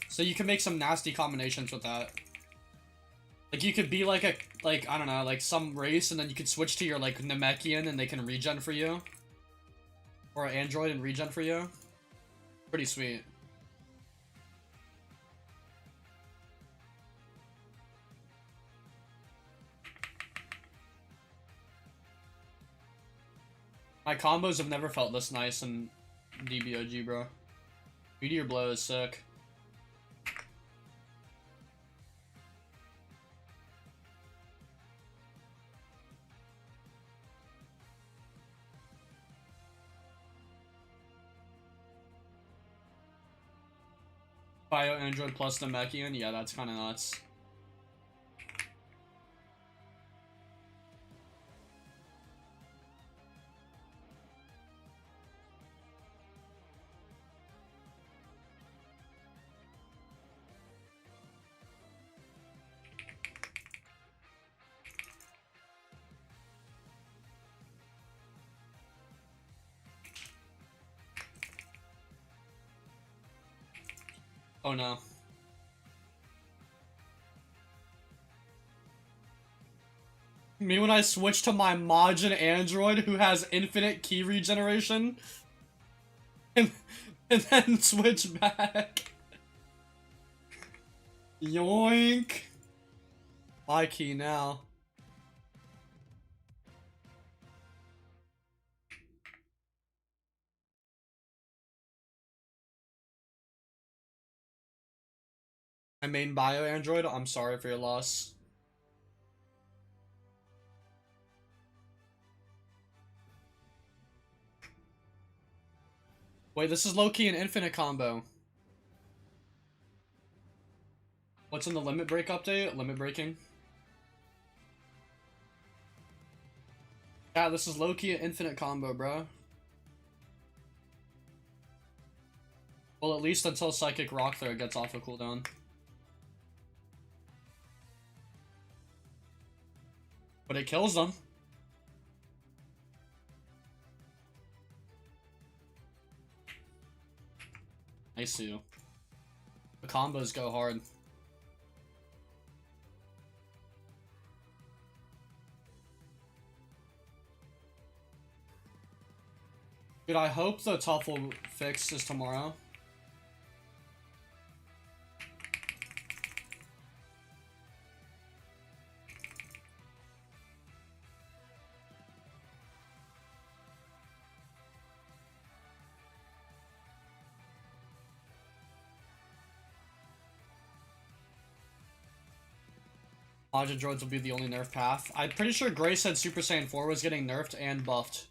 So you can make some nasty combinations with that. Like, you could be like I don't know, like some race, and then you could switch to your, like, Namekian, and they can regen for you. Or an android and regen for you. Pretty sweet. My combos have never felt this nice in DBOG, bro. Meteor Blow is sick. Bio Android plus Namekian? Yeah, that's kind of nuts. Oh no. Me when I switch to my Majin android who has infinite key regeneration and then switch back. Yoink. My key now. My main bio android, I'm sorry for your loss. Wait, this is low-key an infinite combo. What's in the limit break update? Limit breaking? Yeah, this is low-key an infinite combo, bro. Well, at least until Psychic Rock Throw gets off a cooldown. But it kills them. I see you. The combos go hard. Dude, I hope the Tuffle fix is tomorrow. Majin droids will be the only nerf path. I'm pretty sure Gray said Super Saiyan 4 was getting nerfed and buffed.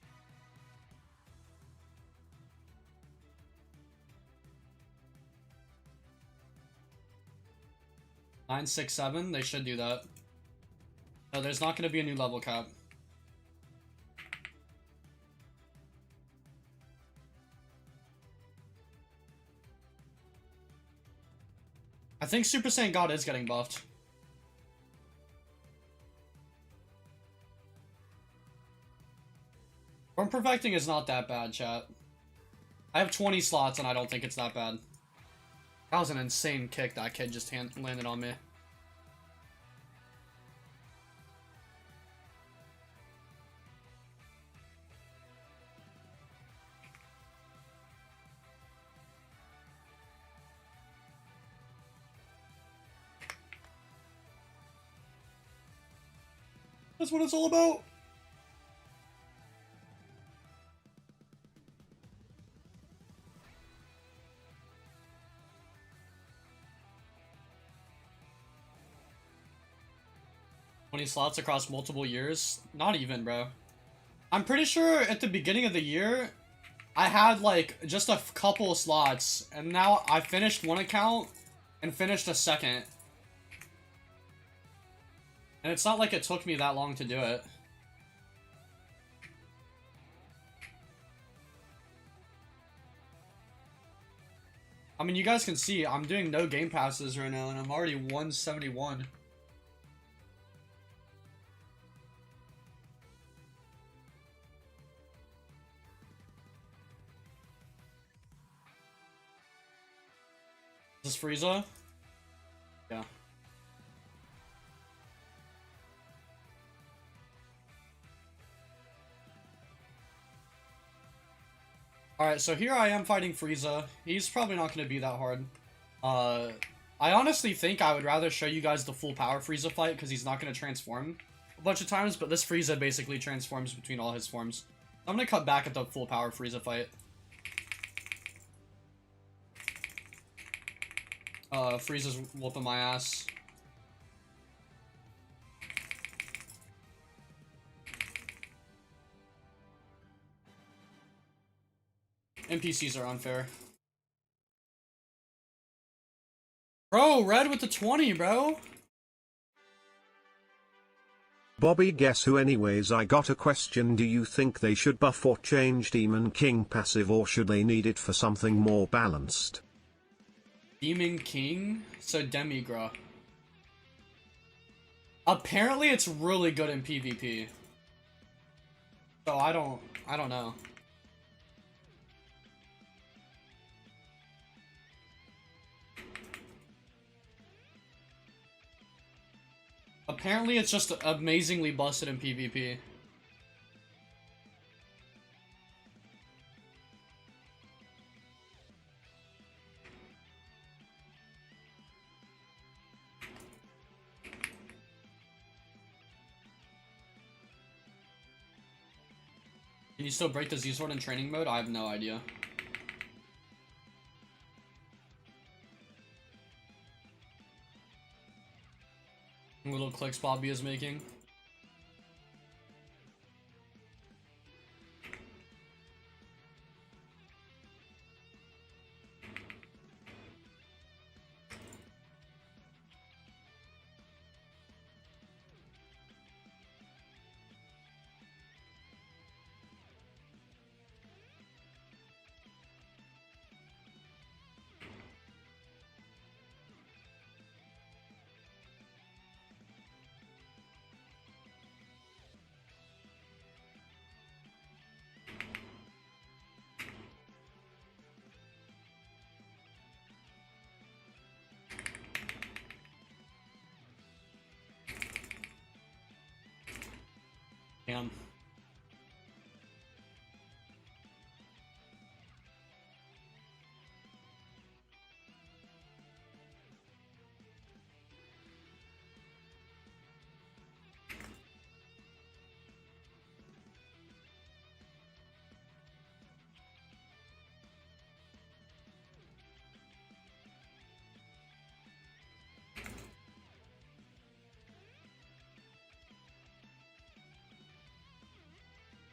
Nine, 6, 7. They should do that. No, there's not going to be a new level cap. I think Super Saiyan God is getting buffed. Form perfecting is not that bad, chat. I have 20 slots and I don't think it's that bad. That was an insane kick that kid just landed on me. That's what it's all about. Slots across multiple years? Not even, bro. I'm pretty sure at the beginning of the year, I had like just a couple of slots, and now I finished one account and finished a second. And it's not like it took me that long to do it. I mean, you guys can see I'm doing no game passes right now, and I'm already 171. Is this Frieza? Yeah. Alright, so here I am fighting Frieza. He's probably not going to be that hard. I honestly think I would rather show you guys the full power Frieza fight, because he's not going to transform a bunch of times, but this Frieza basically transforms between all his forms. I'm going to cut back at the full power Frieza fight. Frieza's whooping my ass. NPCs are unfair. Bro, Red with the 20, bro. Bobby, guess who anyways? I got a question. Do you think they should buff or change Demon King passive, or should they need it for something more balanced? Demon King? So Demigra. Apparently it's really good in PvP. So I don't know. Apparently it's just amazingly busted in PvP. Can you still break the Z-Sword in training mode? I have no idea. Little clicks Bobby is making. Damn.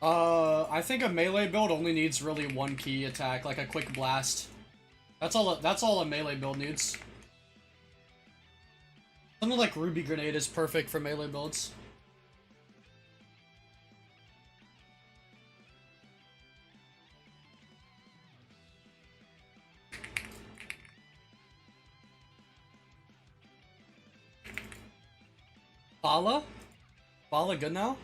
I think a melee build only needs really one key attack, like a quick blast. That's all a melee build needs. Something like Ruby Grenade is perfect for melee builds. Bala? Bala good now?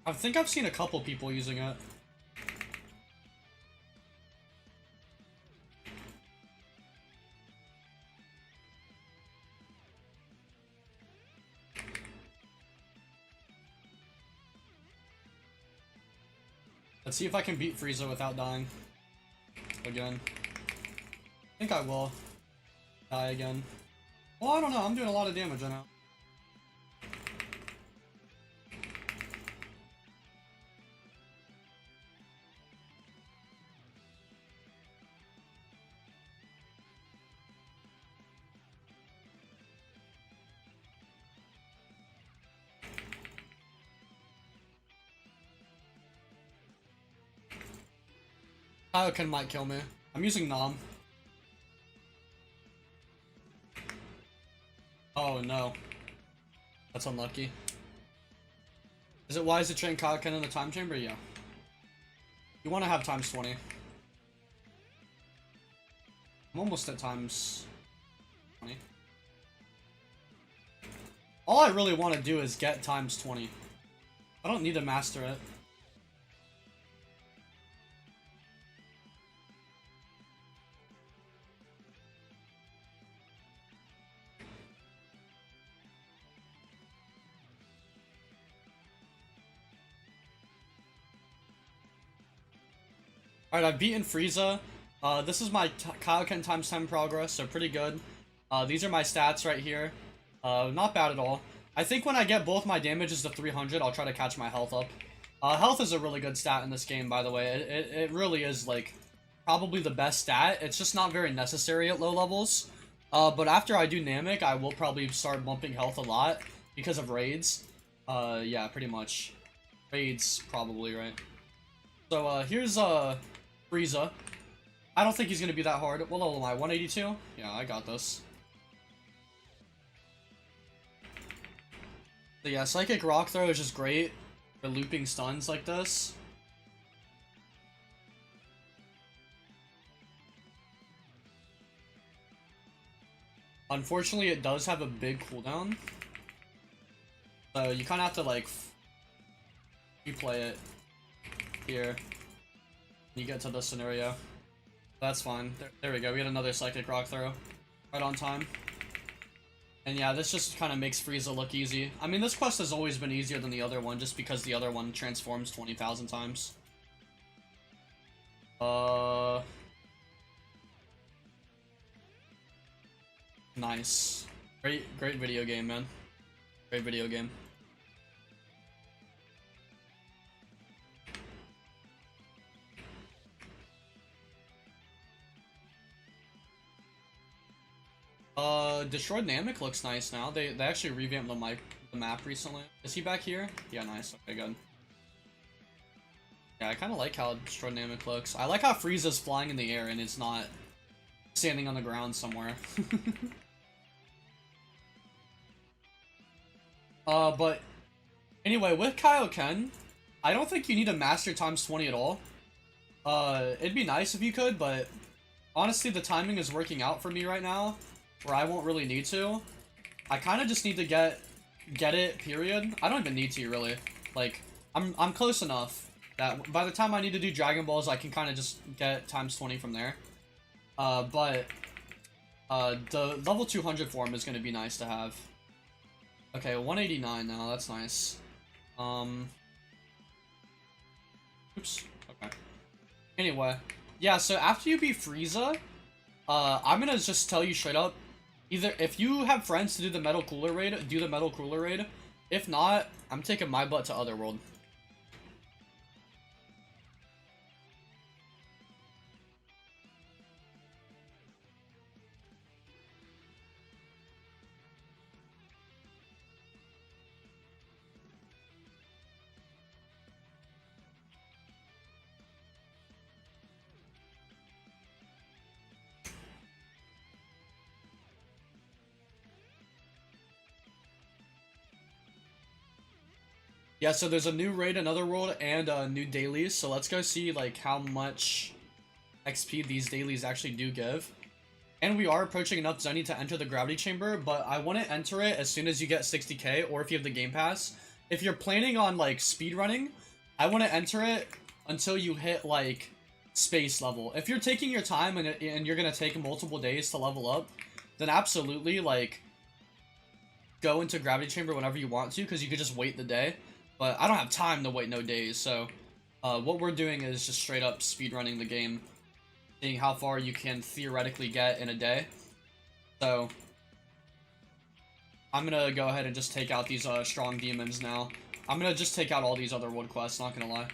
I think I've seen a couple people using it. Let's see if I can beat Frieza without dying. Again. I think I will die again. Well, I don't know. I'm doing a lot of damage right now. Kaioken might kill me. I'm using Nom. Oh no. That's unlucky. Is it wise to train Kaioken in the time chamber? Yeah. You want to have times 20. I'm almost at times 20. All I really want to do is get times 20. I don't need to master it. Alright, I've beaten Frieza. This is my Kaioken times 10 progress, so pretty good. These are my stats right here. Not bad at all. I think when I get both my damages to 300, I'll try to catch my health up. Health is a really good stat in this game, by the way. It really is, like, probably the best stat. It's just not very necessary at low levels. But after I do Namek, I will probably start bumping health a lot because of raids. Yeah, pretty much. Raids, probably, right? So, here's, Frieza. I don't think he's gonna be that hard. What level am I? 182? Yeah, I got this. So yeah, Psychic Rock Throw is just great for looping stuns like this. Unfortunately, it does have a big cooldown. So you kind of have to, like, replay it here. You get to this scenario. That's fine. There we go. We had another Psychic Rock Throw. Right on time. And yeah, this just kind of makes Frieza look easy. I mean, this quest has always been easier than the other one, just because the other one transforms 20,000 times. Nice. Great video game, man. Great video game. Destroyed Namek looks nice now. They actually revamped the map recently. Is he back here? Yeah, nice. Okay, good. Yeah, I kind of like how Destroyed Namek looks. I like how Frieza's flying in the air and it's not standing on the ground somewhere. But anyway, with Kaioken, I don't think you need to master times 20 at all. It'd be nice if you could, but honestly, the timing is working out for me right now, where I won't really need to. I kind of just need to get it, period. I don't even need to, really. Like, I'm close enough that by the time I need to do Dragon Balls, I can kind of just get times 20 from there. But the level 200 form is going to be nice to have. Okay, 189 now, that's nice. Oops, okay. Anyway, yeah, so after you beat Frieza, I'm gonna just tell you straight up, either if you have friends to do the Metal Cooler raid, do the Metal Cooler raid. If not, I'm taking my butt to Otherworld. Yeah, so there's a new raid, another world, and new dailies. So let's go see like how much XP these dailies actually do give. And we are approaching enough Zenny to enter the gravity chamber, but I wouldn't enter it as soon as you get 60k or if you have the game pass. If you're planning on like speedrunning, I wouldn't enter it until you hit like space level. If you're taking your time and you're gonna take multiple days to level up, then absolutely like go into gravity chamber whenever you want to, because you could just wait the day. But I don't have time to wait no days, so what we're doing is just straight up speedrunning the game, seeing how far you can theoretically get in a day. So I'm gonna go ahead and just take out these strong demons now. I'm gonna just take out all these other wood quests, not gonna lie.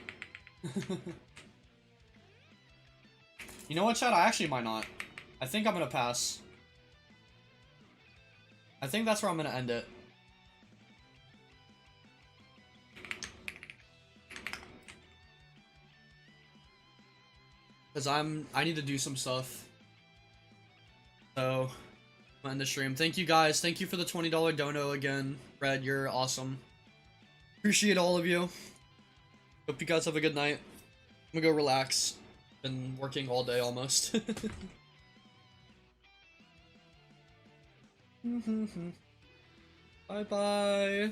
You know what, chat? I actually might not. I think I'm gonna pass. I think that's where I'm gonna end it. Because I need to do some stuff. So, I'm gonna end the stream. Thank you guys. Thank you for the $20 dono again. Red, you're awesome. Appreciate all of you. Hope you guys have a good night. I'm gonna go relax. Been working all day almost. Bye bye.